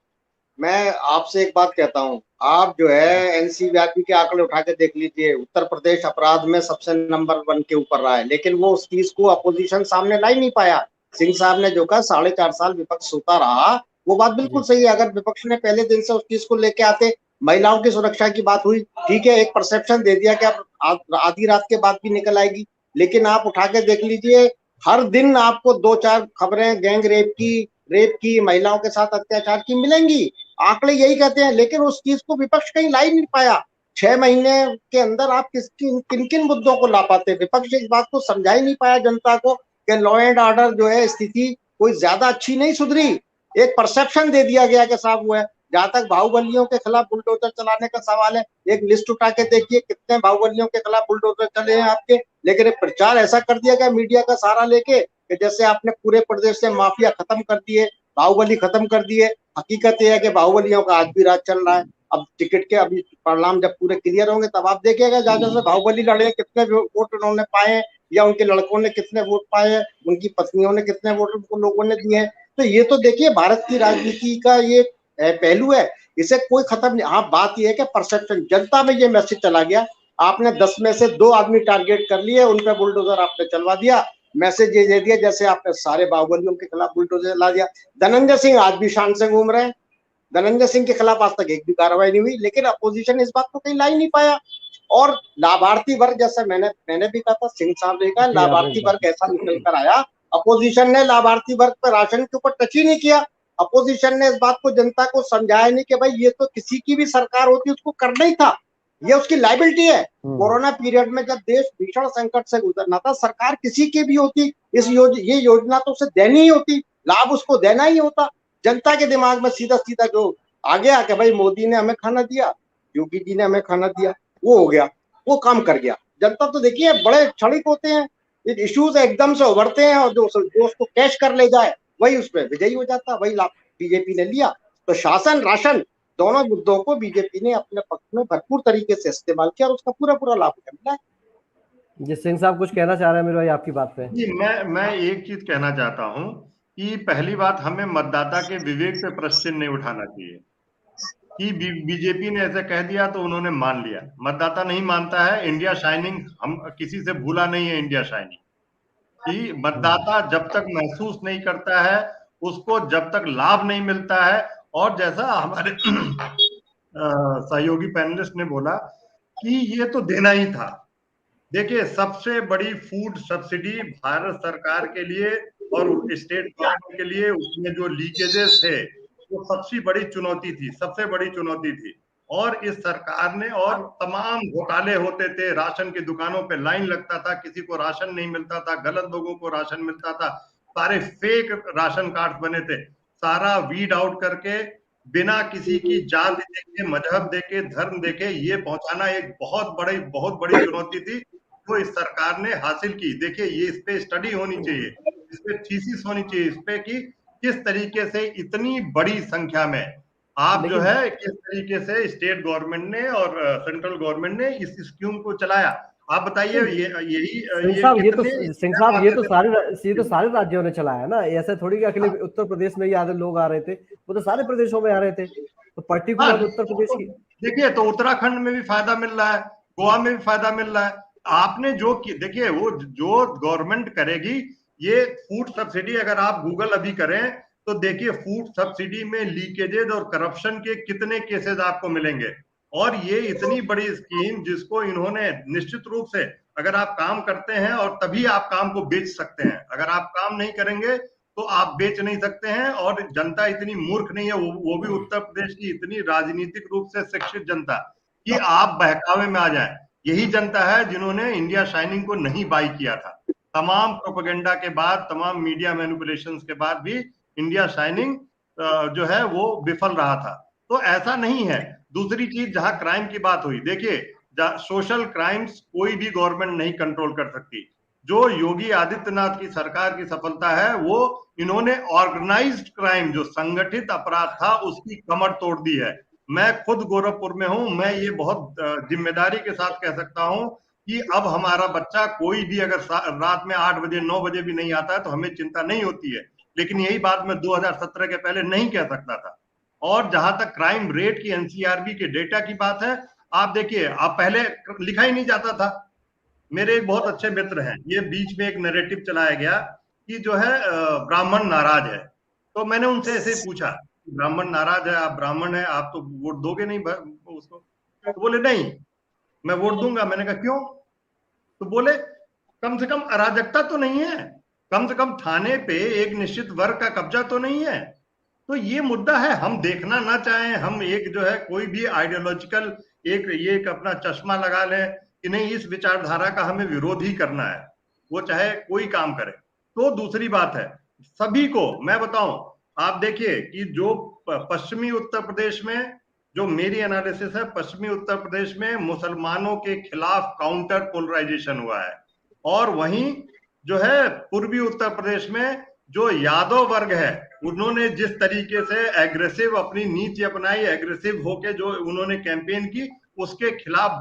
मैं आपसे एक बात कहता हूँ, आप जो है एनसीआरबी के आंकड़े उठा के देख लीजिए, उत्तर प्रदेश अपराध में सबसे नंबर 1 के ऊपर रहा है, लेकिन वो उस चीज को अपोजिशन सामने ला ही नहीं पाया। सिंह साहब ने जो कहा 4.5 साल विपक्ष सोता रहा, वो बात बिल्कुल सही है। अगर विपक्ष ने पहले दिन से उस चीज को लेके आते, महिलाओं की सुरक्षा की बात हुई, ठीक है, एक परसेप्शन दे दिया कि अब आधी रात के बाद भी निकल आएगी, लेकिन आप उठा के देख लीजिए, हर दिन आपको 2-4 खबरें गैंग रेप की, महिलाओं के साथ अत्याचार की मिलेंगी। आंकड़े यही कहते हैं, लेकिन उस चीज को विपक्ष कहीं ला ही नहीं पाया। 6 महीने के अंदर आप किन किन मुद्दों को ला पाते? विपक्ष इस बात को समझा ही नहीं पाया जनता को कि लॉ एंड ऑर्डर जो है स्थिति कोई ज्यादा अच्छी नहीं सुधरी। एक परसेप्शन दे दिया गया कि साहब वो है। जहां तक बाहुबलियों के खिलाफ बुलडोजर चलाने का सवाल है, एक लिस्ट उठा के देखिए कितने बाहुबलियों के खिलाफ बुलडोजर चले हैं आपके। लेकिन एक प्रचार ऐसा कर दिया गया मीडिया का सहारा लेके कि जैसे आपने पूरे प्रदेश से माफिया खत्म कर दिए, बाहुबली खत्म कर दिए। हकीकत यह है कि बाहुबलियों का आज भी राज चल रहा है। अब टिकट के अभी परिणाम जब पूरे क्लियर होंगे तब आप देखिएगा जहां से बाहुबली लड़े कितने वोट उन्होंने पाए, या उनके लड़कों ने कितने वोट पाए, उनकी पत्नियों ने कितने वोट उनको लोगों ने दिए हैं। तो ये तो देखिए भारत की राजनीति का ये पहलू है, इसे कोई खत्म नहीं। हाँ, बात यह है कि परसेप्शन जनता में ये मैसेज चला गया, आपने 10 में से 2 आदमी टारगेट कर लिए, उन पर बुलडोजर आपने चलवा दिया। मैसेज ये दे दिया जैसे आपने सारे बाहुबलियों के खिलाफ बुलडोजर चला दिया। धनंजय सिंह आज भी शान से घूम रहे हैं, धनंजय सिंह के खिलाफ आज तक एक भी कार्रवाई नहीं हुई, लेकिन अपोजिशन इस बात को कहीं ला ही नहीं पाया। और लाभार्थी वर्ग, जैसे मैंने भी कहा था, सिंह साहब ने कहा, लाभार्थी वर्ग ऐसा निकल कर आया, अपोजिशन ने लाभार्थी वर्ग पर राशन के ऊपर टच ही नहीं किया। अपोजिशन ने इस बात को जनता को समझाया नहीं कि भाई ये तो किसी की भी सरकार होती उसको करना ही था, ये उसकी लाइबिलिटी है। कोरोना पीरियड में जब देश भीषण संकट से गुजरना था, सरकार किसी की भी होती, ये योजना तो उसे देनी ही होती, लाभ उसको देना ही होता। जनता के दिमाग में सीधा सीधा जो आ गया कि भाई मोदी ने हमें खाना दिया, योगी जी ने हमें खाना दिया, वो हो गया, वो काम कर गया। जनता तो देखिए बड़े क्षणिक होते हैं, इश्यूज एकदम से उभरते हैं और जो उसको कैश कर ले जाए वही उस पर विजयी हो जाता है, वही लाभ बीजेपी ने लिया। तो शासन राशन दोनों मुद्दों को बीजेपी ने अपने पक्ष में भरपूर तरीके से इस्तेमाल किया और उसका पूरा पूरा लाभ मिला है। जी सिंह साहब कुछ कहना चाह रहे हैं मेरे भाई आपकी बात पे? जी, मैं एक चीज कहना चाहता हूं कि पहली बात, हमें मतदाता के विवेक पे प्रश्न नहीं उठाना चाहिए कि बीजेपी ने ऐसे कह दिया तो उन्होंने मान लिया। मतदाता नहीं मानता है। इंडिया शाइनिंग हम किसी से भूला नहीं है। इंडिया शाइनिंग कि मतदाता जब तक महसूस नहीं करता है, उसको जब तक लाभ नहीं मिलता है, और जैसा हमारे सहयोगी पैनलिस्ट ने बोला कि ये तो देना ही था। देखिए, सबसे बड़ी फूड सब्सिडी भारत सरकार के लिए और स्टेट गवर्नमेंट के लिए उसमें जो लीकेजेस थे वो सबसे बड़ी चुनौती थी, सबसे बड़ी चुनौती थी। और इस सरकार ने, और तमाम घोटाले होते थे, राशन की दुकानों पे लाइन लगता था, किसी को राशन नहीं मिलता था, गलत लोगों को राशन मिलता था, सारे फेक राशन कार्ड बने थे। सारा वीड आउट करके, बिना किसी की जात देखे, मजहब देखे, धर्म देखे, ये पहुंचाना एक बहुत बड़ी चुनौती थी जो इस सरकार ने हासिल की। देखिए, ये इस पे स्टडी होनी चाहिए, इस पे थीसिस होनी चाहिए, इस पे कि किस तरीके से इतनी बड़ी संख्या में आप जो है किस तरीके से स्टेट गवर्नमेंट ने और सेंट्रल गवर्नमेंट ने इस स्कीम को चलाया। आप बताइए, सिंह साहब ये तो सारे राज्यों ने चलाया ना, ऐसे थोड़ी कि अकेले उत्तर प्रदेश में ही आधे लोग आ रहे थे, वो तो सारे प्रदेशों में आ रहे थे। तो पर्टिकुलर उत्तर प्रदेश की देखिए, तो उत्तराखंड में भी फायदा मिल रहा है, गोवा में भी फायदा मिल रहा है। आपने जो देखिए, वो जो गवर्नमेंट करेगी, ये फूड सब्सिडी, अगर आप गूगल अभी करें तो देखिए फूड सब्सिडी में लीकेजेज और करप्शन के कितने केसेस आपको मिलेंगे। और ये इतनी बड़ी स्कीम जिसको इन्होंने निश्चित रूप से, अगर आप काम करते हैं और तभी आप काम को बेच सकते हैं, अगर आप काम नहीं करेंगे तो आप बेच नहीं सकते हैं। और जनता इतनी मूर्ख नहीं है, वो भी उत्तर प्रदेश की इतनी राजनीतिक रूप से शिक्षित जनता, कि आप बहकावे में आ जाएं। यही जनता है जिन्होंने इंडिया शाइनिंग को नहीं बाई किया था। तमाम प्रोपेगेंडा के बाद, तमाम मीडिया मैनिपुलेशंस के बाद भी इंडिया शाइनिंग जो है वो विफल रहा था। तो ऐसा नहीं है। दूसरी चीज, जहां क्राइम की बात हुई, देखिए, सोशल क्राइम्स कोई भी गवर्नमेंट नहीं कंट्रोल कर सकती। जो योगी आदित्यनाथ की सरकार की सफलता है, वो इन्होंने ऑर्गेनाइज्ड क्राइम, जो संगठित अपराध था, उसकी कमर तोड़ दी है। मैं खुद गोरखपुर में हूं, मैं ये बहुत जिम्मेदारी के साथ कह सकता हूं कि अब हमारा बच्चा कोई भी अगर रात में 8 बजे 9 बजे भी नहीं आता है तो हमें चिंता नहीं होती है। लेकिन यही बात मैं 2017 के पहले नहीं कह सकता था। और जहां तक क्राइम रेट की एनसीआरबी के डेटा की बात है, आप देखिए, आप पहले लिखा ही नहीं जाता था। मेरे एक बहुत अच्छे मित्र हैं, ये बीच में एक नैरेटिव चलाया गया कि जो है ब्राह्मण नाराज है। तो मैंने उनसे ऐसे ही पूछा, ब्राह्मण नाराज है, आप ब्राह्मण है, आप तो वोट दोगे नहीं उसको? तो बोले नहीं, मैं वोट दूंगा। मैंने कहा क्यों? तो बोले कम से कम अराजकता तो नहीं है, कम से कम थाने पे एक निश्चित वर्ग का कब्जा तो नहीं है। तो ये मुद्दा है, हम देखना ना चाहें, हम एक जो है कोई भी आइडियोलॉजिकल एक अपना चश्मा लगा लें कि नहीं, इस विचारधारा का हमें विरोध ही करना है, वो चाहे कोई काम करे। तो दूसरी बात है, सभी को मैं बताऊं, आप देखिए कि जो पश्चिमी उत्तर प्रदेश में, जो मेरी एनालिसिस है, पश्चिमी उत्तर प्रदेश में मुसलमानों के खिलाफ काउंटर पोलराइजेशन हुआ है। और वहीं जो है पूर्वी उत्तर प्रदेश में जो यादव वर्ग है, उन्होंने जिस तरीके से एग्रेसिव अपनी नीति अपनाई, एग्रेसिव होके जो उन्होंने कैंपेन की, उसके खिलाफ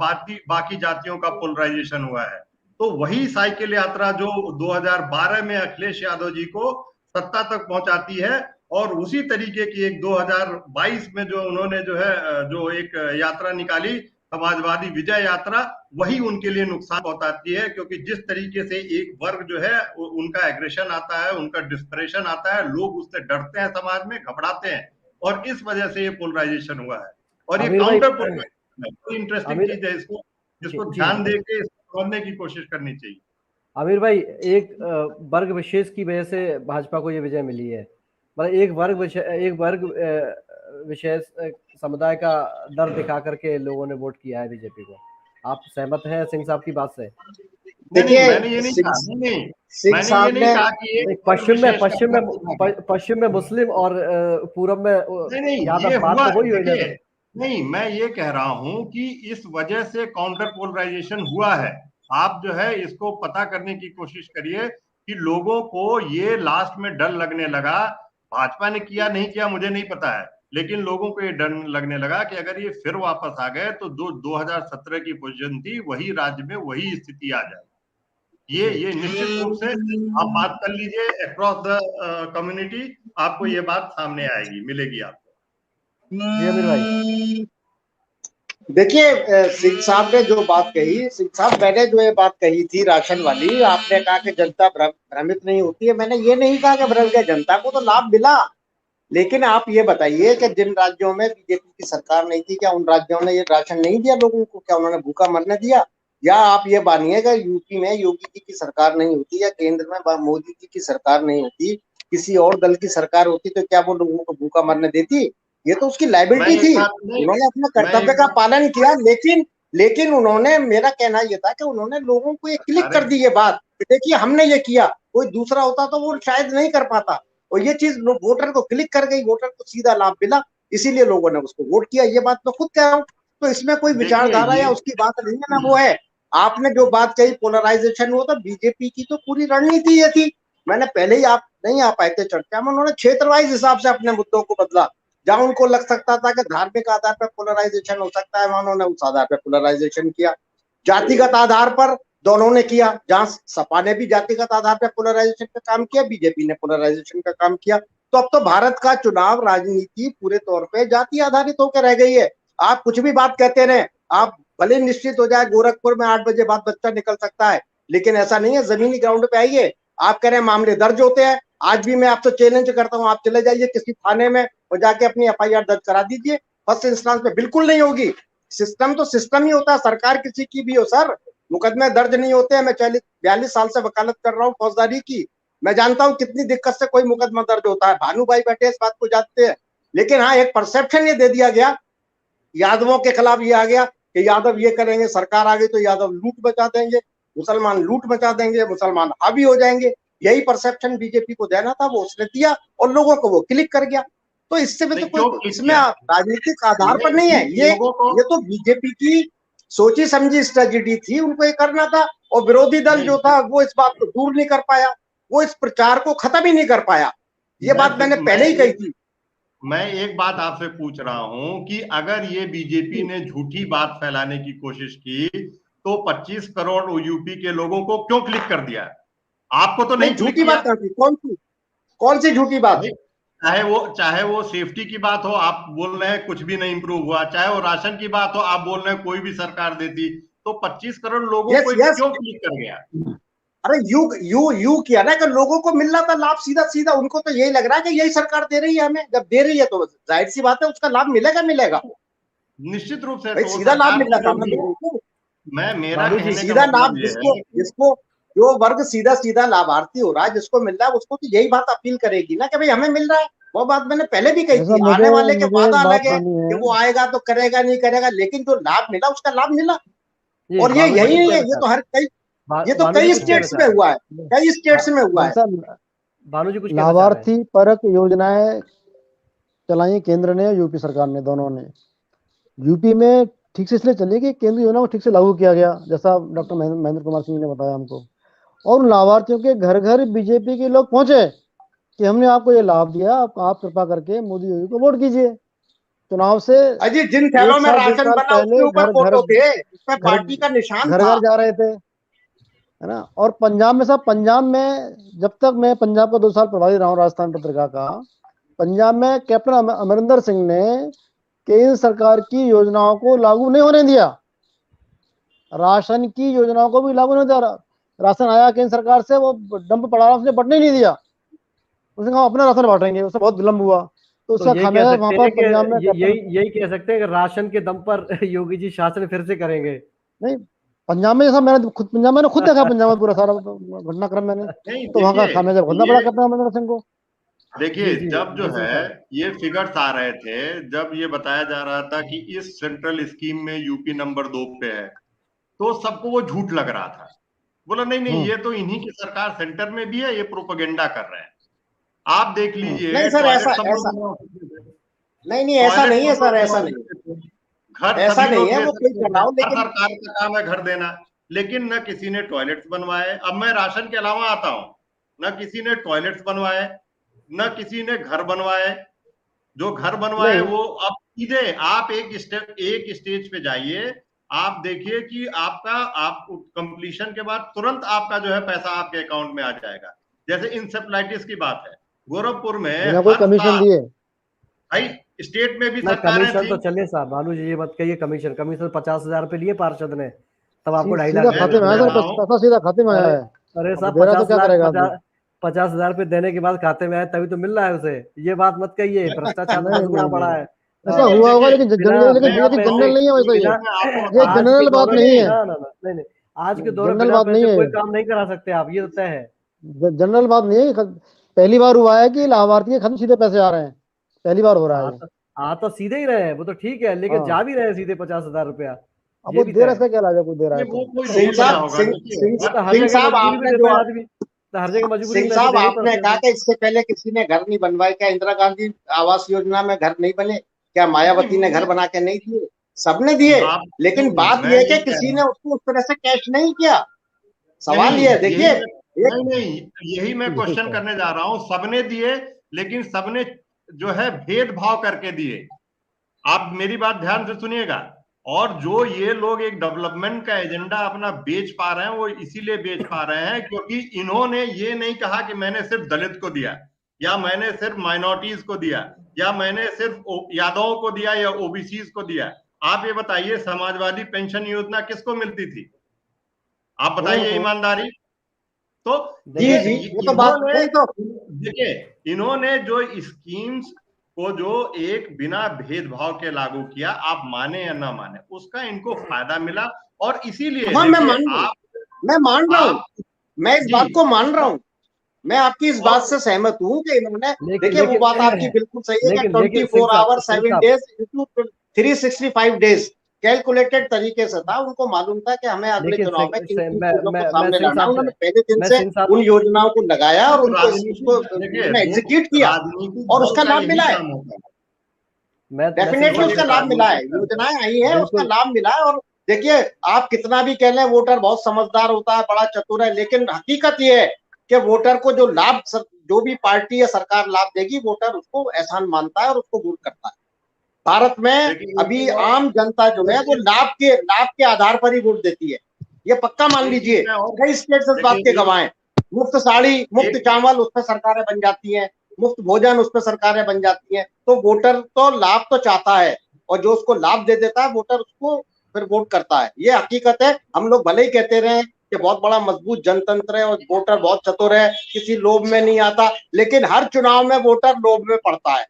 बाकी जातियों का पोलराइजेशन हुआ है। तो वही साइकिल यात्रा जो 2012 में अखिलेश यादव जी को सत्ता तक पहुंचाती है, और उसी तरीके की एक 2022 में जो उन्होंने जो है जो एक यात्रा निकाली, समाजवादी विजय यात्रा, वही उनके लिए नुकसान पहुंचाती है। क्योंकि जिस तरीके से एक वर्ग जो है उनका एग्रेशन आता है, उनका डिस्परेशन आता है, लोग उससे डरते हैं, समाज में घबराते हैं, और इस वजह से ये पोलराइजेशन हुआ है। और ये काउंटर पोलराइजेशन इंटरेस्टिंग चीज है, इसको ध्यान देके समझने की कोशिश करनी चाहिए। आमिर भाई, एक वर्ग विशेष की वजह से भाजपा को ये विजय मिली है, मतलब एक वर्ग विशेष समुदाय का डर दिखा करके लोगों ने वोट किया है बीजेपी को। आप सहमत हैं सिंह साहब की बात से? देखिए, मैंने ये नहीं कहा कि पश्चिम में मुस्लिम और पूरब में यादव, बात तो वही हुई ना। नहीं, मैं ये कह रहा हूं कि इस वजह से काउंटर पोलराइजेशन हुआ है। आप जो है इसको पता करने की कोशिश करिए कि लोगों को ये लास्ट में डर लगने लगा। भाजपा ने किया नहीं किया मुझे नहीं पता है, लेकिन लोगों को ये डर लगने लगा कि अगर ये फिर वापस आ गए तो 2017 की पोजीशन थी वही राज्य में वही स्थिति आ जाए। ये निश्चित रूप से आप बात कर लीजिए अक्रॉस द कम्युनिटी, आपको ये बात सामने आएगी, मिलेगी आपको। जी अमीर भाई। देखिए सिंह साहब ने जो बात कही, सिंह साहब मैंने जो ये बात कही थी राशन वाली, आपने कहा कि जनता भ्रमित नहीं होती है, मैंने ये नहीं कहा कि भ्रम गया, जनता को तो लाभ मिला। लेकिन आप ये बताइए कि जिन राज्यों में बीजेपी की सरकार नहीं थी, क्या उन राज्यों ने ये राशन नहीं दिया लोगों को? क्या उन्होंने भूखा मरने दिया? या आप ये मानिएगा यूपी में योगी जी की सरकार नहीं होती या केंद्र में मोदी जी की सरकार नहीं होती, किसी और दल की सरकार होती, तो क्या वो लोगों को भूखा मरने देती? ये तो उसकी लाइबिलिटी थी, उन्होंने अपने कर्तव्य का पालन किया। लेकिन उन्होंने, मेरा कहना ये था कि उन्होंने लोगों को ये क्लिक कर दी ये बात, देखिए हमने ये किया, कोई दूसरा होता तो वो शायद नहीं कर पाता। और ये चीज वोटर को क्लिक कर गई, वोटर को सीधा लाभ मिला, इसीलिए लोगों ने उसको वोट किया। ये बात मैं खुद कह रहा हूँ, तो इसमें कोई विचारधारा या उसकी बात नहीं है ना। वो है आपने जो बात कही पोलराइजेशन, वो तो बीजेपी की तो पूरी रणनीति ये थी। मैंने पहले ही, आप नहीं आ पाए थे चर्चा में, उन्होंने क्षेत्र वाइज हिसाब से अपने मुद्दों को बदला। जहां उनको लग सकता था कि धार्मिक आधार पर पोलराइजेशन हो सकता है, वहां उन्होंने उस आधार पर पोलराइजेशन किया। जातिगत आधार पर दोनों ने किया, जहां सपा ने भी जातिगत आधार पर पोलराइजेशन का काम किया, बीजेपी ने पोलराइजेशन का काम किया। तो अब तो भारत का चुनाव राजनीति पूरे तौर पे जाति आधारित होकर रह गई है। आप कुछ भी बात कहते रहे, आप भले निश्चित हो जाए गोरखपुर में 8 बजे बाद बच्चा निकल सकता है, लेकिन ऐसा नहीं है। जमीनी ग्राउंड पे आइए, आप कह रहे हैं मामले दर्ज होते हैं, आज भी मैं आपसे चैलेंज करता हूं, आप चले जाइए किसी थाने में और जाके अपनी FIR दर्ज करा दीजिए, फर्स्ट इंस्टेंस पे बिल्कुल नहीं होगी। सिस्टम तो सिस्टम ही होता है, सरकार किसी की भी हो सर, मुकदमे दर्ज नहीं होते हैं। मैं 42 साल से वकालत कर रहा हूँ फौजदारी की, मैं जानता हूँ कितनी दिक्कत से कोई मुकदमा दर्ज होता है। भानु भाई बैठे इस बात को जानते हैं। लेकिन हाँ, एक परसेप्शन ये दे दिया गया, यादवों के खिलाफ ये आ गया कि यादव ये करेंगे, सरकार आ गई तो यादव लूट मचा देंगे, मुसलमान लूट मचा देंगे, मुसलमान हावी हो जाएंगे। यही परसेप्शन बीजेपी को देना था, वो उसने दिया और लोगों को वो क्लिक कर गया। तो इससे भी तो कोई इसमें राजनीतिक आधार पर नहीं है। ये तो बीजेपी की सोची समझी स्ट्रेटेजी थी, उनको ये करना था। और विरोधी दल जो था वो इस बात को दूर नहीं कर पाया, वो इस प्रचार को खत्म ही नहीं कर पाया। ये बात मैंने पहले ही कही थी। मैं एक बात आपसे पूछ रहा हूं कि अगर ये बीजेपी ने झूठी बात फैलाने की कोशिश की तो 25 करोड़ यूपी के लोगों को क्यों क्लिक कर दिया? आपको तो नहीं झूठी बात करती, कौन सी झूठी बात? चाहे वो सेफ्टी की बात हो, आप बोल रहे हैं कुछ भी नहीं इंप्रूव हुआ, चाहे वो राशन की बात हो, आप बोल रहे हैं कोई भी सरकार देती, तो 25 करोड़ लोगों को क्यों क्लिक कर गया? अरे यू किया ना कि लोगों को मिल रहा था लाभ सीधा सीधा, उनको तो यही लग रहा है कि यही सरकार दे रही है हमें। जब दे रही है तो जाहिर सी बात है उसका लाभ मिलेगा निश्चित रूप से। तो सीधा लाभ मिल रहा था। मेरा सीधा लाभ जिसको जो वर्ग सीधा लाभार्थी हो रहा है, जिसको मिल रहा है, उसको तो यही बात अपील करेगी ना कि भाई हमें मिल रहा है। वो बात मैंने पहले भी कही थी, आने वाले के बाद अलग है कि वो आएगा तो करेगा नहीं करेगा, लेकिन जो लाभ मिला उसका लाभ मिला। और ये यही नहीं है, ये तो कई स्टेट्स में हुआ है, कई स्टेट्स में हुआ है। भानु जी कुछ लाभार्थी परक योजनाएं चलाई केंद्र ने, यूपी सरकार ने, दोनों ने। यूपी में ठीक से इसलिए चली कि केंद्र योजना को ठीक से लागू किया गया, जैसा डॉक्टर महेंद्र कुमार सिंह ने बताया हमको। और उन लाभार्थियों के घर घर बीजेपी के लोग पहुंचे कि हमने आपको ये लाभ दिया, आप कृपा करके मोदी योगी को वोट कीजिए। चुनाव से अजी जिन थैलों में राशन बना उसके ऊपर फोटो थे, उसमें पार्टी का निशान था, घर जा रहे थे, है ना। और पंजाब में पंजाब में जब तक मैं पंजाब का 2 साल प्रभारी रहा हूँ राजस्थान पत्रिका का, पंजाब में कैप्टन अमरिंदर सिंह ने केंद्र सरकार की योजनाओं को लागू नहीं होने दिया, राशन की योजनाओं को भी लागू नहीं दिया। राशन आया केंद्र सरकार से, वो डंप पड़ा रहा, उसने बंटने नहीं दिया, उसने कहा अपना राशन बांटेंगे, उससे बहुत विलम्ब हुआ। तो उसका खामियाजा वहां पर पंजाब में यही कह सकते हैं कि राशन के दम पर योगी जी शासन फिर से करेंगे। नहीं, पंजाब में जैसा मैंने खुद देखा, पंजाब में पूरा सारा घटनाक्रम मैंने, तो वहां का खामियाजा भुगतना पड़ा कैप्टन अमरिंदर सिंह को। देखिए जब जो है ये फिगर्स आ रहे थे, जब ये बताया जा रहा था कि इस सेंट्रल स्कीम में यूपी नंबर 2 पे है, तो सबको वो झूठ लग रहा था। बोला नहीं ये तो इन्हीं की सरकार सेंटर में भी है, ये प्रोपेगेंडा कर रहे हैं। आप देख लीजिए नहीं सर, ऐसा नहीं ऐसा नहीं है सर, ऐसा नहीं, घर ऐसा नहीं है, वो कोई सरकार का काम है घर देना, लेकिन न किसी ने टॉयलेट्स बनवाए। अब मैं राशन के अलावा आता हूं, न किसी ने टॉयलेट्स बनवाए, न किसी ने घर बनवाए। जो घर बनवाए वो अब सीधे आप एक स्टेज पे जाइए, आप देखिए कि आप कंप्लीशन के बाद तुरंत आपका जो है पैसा आपके अकाउंट में आ जाएगा। जैसे इंसेफ्लाइटिस की बात है, गोरखपुर में बिना कोई हर कमीशन साल दिए। भाई स्टेट में भी ना सरकारें कमीशन थी। तो चलिए साहब, भानु जी ये मत कहिए, कमीशन 50,000 रुपए लिए पार्षद ने, तब आपको 2.5 लाख सीधा मैं खाते जो में मिल आया कह सर, रहा रहा है। हूँ, पैसा सीधा खाते में आया अरे है। अरे अब साहब, दे रहा तो क्या करेगा आदमी। 50,000 रुपए देने के बाद खाते में आए तभी तो मिल रहा है उसे। ये बात मत कहिए, भ्रष्टाचार तो नहीं बहुत गुना नहीं बढ़ा नहीं, है। ऐसा हाँ, हुआ होगा, देखिए लेकिन बिना मैं बिना लेकिन पैसे जनरल नहीं है वैसा ये। बिना आपको ये बताता आज के जनरल बात दौर में नहीं है, ना ना ना नहीं नहीं, आज के दौर में जनरल बिना बात नहीं पैसे कोई है, काम नहीं करा सकते आप, ये तो तय है। जनरल बात नहीं है। पहली बार हुआ है कि लाभार्थी के खाते सीधे पैसे आ रहे हैं, पहली बार हो रहा है ये। आ तो सीधे ही रहे हैं, वो तो ठीक है, लेकिन जा हाँ, भी रहे हैं सीधे 50,000 रुपया, अब ये वो भी दे तय रहा है, है। इसका क्या इलाज है, कोई दे रहा है नहीं, वो तो। कोई सिंह नहीं दिया साहब, होगा। सिंह देखिए सिंह वो तो हर सिंह जगह साहब, मजबूरी में आपने देता जो है आदमी, तो हर जगह मजबूरी सिंह में पैसे साहब देने ही आपने पड़ते कहा हैं। कि इससे पहले किसी ने घर नहीं बनवाए, क्या इंदिरा गांधी आवास योजना में घर नहीं बने? क्या नहीं, मायावती ने घर बना के नहीं दिए? सबने दिए। आप लेकिन नहीं, बात मैं यह है ये कि कह किसी रहा ने हूँ, उसको उस तरह से कैश नहीं किया। नहीं सवाल ये है, देखिए एक यही मैं क्वेश्चन करने जा रहा हूं। सबने दिए, लेकिन सबने जो है भेदभाव करके दिए। आप मेरी बात ध्यान से सुनिएगा। और जो ये लोग एक डेवलपमेंट का एजेंडा अपना बेच पा रहे हैं, वो इसीलिए बेच पा रहे हैं क्योंकि इन्होंने ये नहीं कहा कि मैंने सिर्फ दलित को दिया, या मैंने सिर्फ माइनॉरिटीज को दिया, या मैंने सिर्फ यादवों को दिया, या ओबीसी को दिया। आप ये बताइए, समाजवादी पेंशन योजना किसको मिलती थी? आप बताइए ईमानदारी। तो जी देखिए जी, सिंह, वो तो बात इन्होंने, नहीं तो। देखिए इन्होंने जो स्कीम्स को जो एक बिना भेदभाव के लागू किया, आप माने या ना माने, उसका इनको फायदा मिला। और इसीलिए हाँ, देखिए आप मैं मान रहा हूँ, आप मैं इस जी, बात को मान रहा हूँ, मैं आपकी इस बात और से सहमत हूँ कि इन्होंने, लेकिन देखिए वो लेकिन बात आपकी बिल्कुल सही है कि लेकिन 24 आवर सिंह 7 साहब, डेज इंटू 365 डेज कैलकुलेटेड तरीके से था। उनको मालूम था कि हमें अगले लेकिन चुनाव में किन किन चीजों को मैं सामने सिंह लाना है। साहब उन्होंने से, पहले दिन मैं से सिंह साहब, उन योजनाओं को लगाया और तो उनको देखिए उन्होंने एग्जीक्यूट किया राजनीतिक और दल उसका का लाभ यही मिला है। काम होता है। मैं सिंह डेफिनेटली साहब देखिए से उसका लाभ मिला है, राजनीतिक दल, योजनाएं आई है, उसका बिल्कुल, लाभ मिला है। और देखिए, आप कितना भी कह लें वोटर बहुत समझदार होता है, बड़ा चतुर है, लेकिन हकीकत ये है कि वोटर को जो लाभ, जो भी पार्टी या सरकार लाभ देगी, वोटर उसको एहसान मानता है और उसको वोट करता है। भारत में देखिए एक अभी चीज और, आम जनता जो है एक वो चीज लाभ के आधार पर ही वोट देती है। ये पक्का मान एक लीजिए, चीज मैं और, कई स्टेट्स इस बात के देखिए गवाह हैं। मुफ्त साड़ी, मुफ्त एक चावल, उस पर सरकारें बन जाती हैं, मुफ्त भोजन, उस पर सरकारें बन जाती हैं। तो वोटर तो लाभ तो चाहता है, और जो उसको लाभ दे देता है वोटर, उसको फिर वोट करता है। ये हकीकत है। हम लोग भले ही कहते रहे कि बहुत बड़ा मजबूत जनतंत्र है और वोटर बहुत चतुर है, किसी लोभ में नहीं आता, लेकिन हर चुनाव में वोटर लोभ में पड़ता है।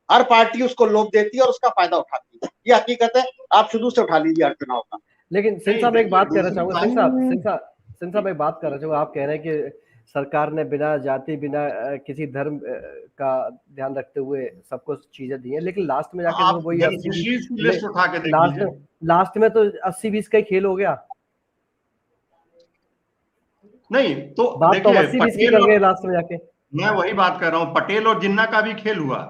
हर पार्टी उसको लोभ देती है और उसका फायदा उठाती है। ये हकीकत है, आप शुरू से उठा लीजिए हर चुनाव का। लेकिन सिंह नहीं, साहब एक देखिए बात कहना दूसरी चाहूंगा, बात, सिंह साहब एक बात करना चाहूंगा। आप कह रहे हैं कि सरकार ने बिना जाति, बिना किसी धर्म का ध्यान रखते हुए सबको चीजें दी हैं, लेकिन लास्ट में जाके आप तो वही 80-20, बेनिफिशियरीज की लिस्ट उठा के देख लास्ट लीजिए। लास्ट में तो 80-20 का ही खेल हो गया। नहीं तो बात तो हम देखिए 80-20 की पटेल कर और, गए लास्ट में जाके। मैं वही बात कर रहा हूँ, पटेल और जिन्ना का भी खेल हुआ।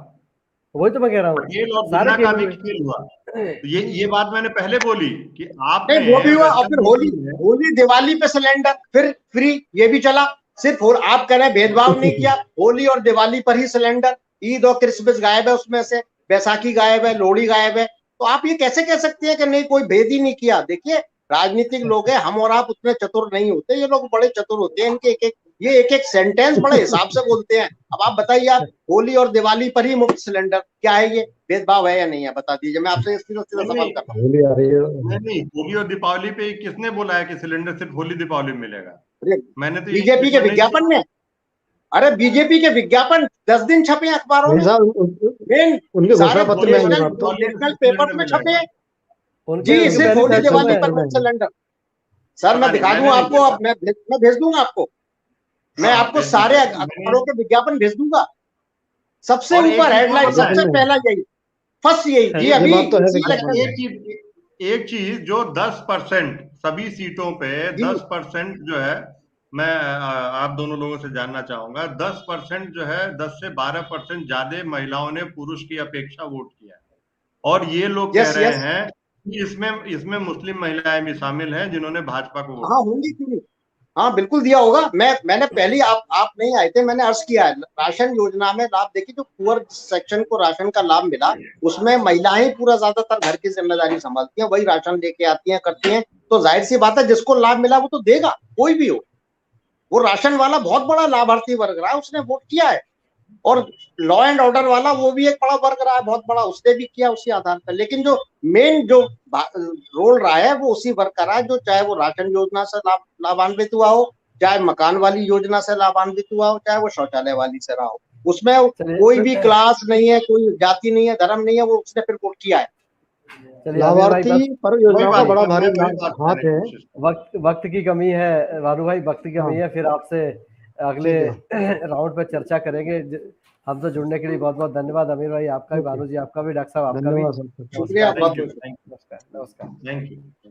वही तो मैं कह रहा हूँ, पटेल और सारे जिन्ना खेल का भी हुए। खेल हुआ। तो ये बात मैंने पहले बोली कि नहीं, आपने वो भी हुआ। और वेस्टर्न फिर होली, यूपी में, दिवाली पे सिलेंडर फिर फ्री, ये भी चला। सिर्फ आप कह रहे हैं भेदभाव नहीं किया, होली और दिवाली पर ही सिलेंडर। ईद और क्रिसमस गायब है उसमें से, बैसाखी गायब है, लोहड़ी गायब है। तो आप ये कैसे कह सकते हैं कि नहीं, कोई भेद ही नहीं किया? देखिए, राजनीतिक लोग हैं, हम और आप उतने चतुर नहीं होते, ये लोग बड़े चतुर होते हैं। इनके एक एक सेंटेंस बड़े हिसाब से बोलते हैं। अब आप बताइए, आप होली और दिवाली पर ही मुफ्त सिलेंडर, क्या है ये? भेदभाव है या नहीं है? बता दीजिए, मैं आपसे सीधा सीधा नहीं सवाल नहीं कर रहा हूँ। होली आ रही है। नहीं, होली और दीपावली पे किसने बोला है कि सिलेंडर सिर्फ होली दीपावली में मिलेगा? मैंने तो ये बीजेपी के स्टेटमेंट नहीं विज्ञापन दिया। में, अरे बीजेपी के विज्ञापन 10 दिन छपे अखबारों नहीं में, साहब, मेन उनके सारे घोषणा पत्र में है ये नेशनल बात तो। नेशनल सिर्फ पेपर्स सिलेंडर में छपे मिलेगा। हैं। उनके जी, उनके सिर्फ होली मैनिफेस्टो दिवाली में पर है। मुफ्त सिलेंडर। सर, मैं पता नहीं, दिखा मैंने दूंगा नहीं आपको, देखा। अब मैं भेज दूंगा आपको। मैं हाँ आपको भेज सारे दीजिए, मैंने। अखबारों के विज्ञापन भेज दूंगा। सबसे और एक ऊपर चीज और हेडलाइन, बताएं, सबसे पहला यही, फर्स्ट यही जी। एक ये अभी बात तो है इसी विज्ञापन इलेक्शन, में। एक चीज जो 10% सभी सीटों पे जी 10% जो है, मैं आप दोनों लोगों से जानना चाहूंगा, 10% जो है, 10 से 12% ज्यादा महिलाओं ने पुरुष की अपेक्षा वोट किया। और ये लोग कह यस रहे यस, हैं इसमें इसमें मुस्लिम महिलाएं भी शामिल हैं जिन्होंने भाजपा को वोट हाँ होंगी क्यों नहीं? हाँ बिल्कुल दिया होगा। मैंने पहले आप नहीं आए थे, मैंने अर्ज किया है राशन योजना में लाभ। देखिए जो पुअर सेक्शन को राशन का लाभ मिला उसमें महिलाएं पूरा ज्यादातर घर की जिम्मेदारी संभालती हैं, वही राशन लेके आती हैं करती हैं, तो जाहिर सी बात है जिसको लाभ मिला वो तो देगा, कोई भी हो। वो राशन वाला बहुत बड़ा लाभार्थी वर्ग रहा है, उसने वोट किया है। और लॉ एंड ऑर्डर वाला वो भी एक बड़ा वर्ग रहा है, बहुत बड़ा, उसने भी किया उसी आधार पर। लेकिन जो मेन जो रोल रहा है वो उसी वर्ग का रहा है, जो चाहे वो राशन योजना से लाभान्वित हुआ हो, चाहे मकान वाली योजना से लाभान्वित हुआ हो, चाहे वो शौचालय वाली से रहा हो। उसमें कोई भी क्लास नहीं है, कोई जाति नहीं है, धर्म नहीं है, वो उसने फिर वोट किया है। लाभार्थी पर योजना का बड़ा भारी हाथ है। वक्त की कमी है भानु भाई, वक्त की कमी है। फिर आपसे अगले राउंड पे चर्चा करेंगे। हमसे जुड़ने के लिए बहुत बहुत धन्यवाद अमीर भाई, आपका भी, भानु जी आपका भी, डॉक्टर साहब आपका भी। धन्यवाद सर। शुक्रिया। नमस्कार। Thank you.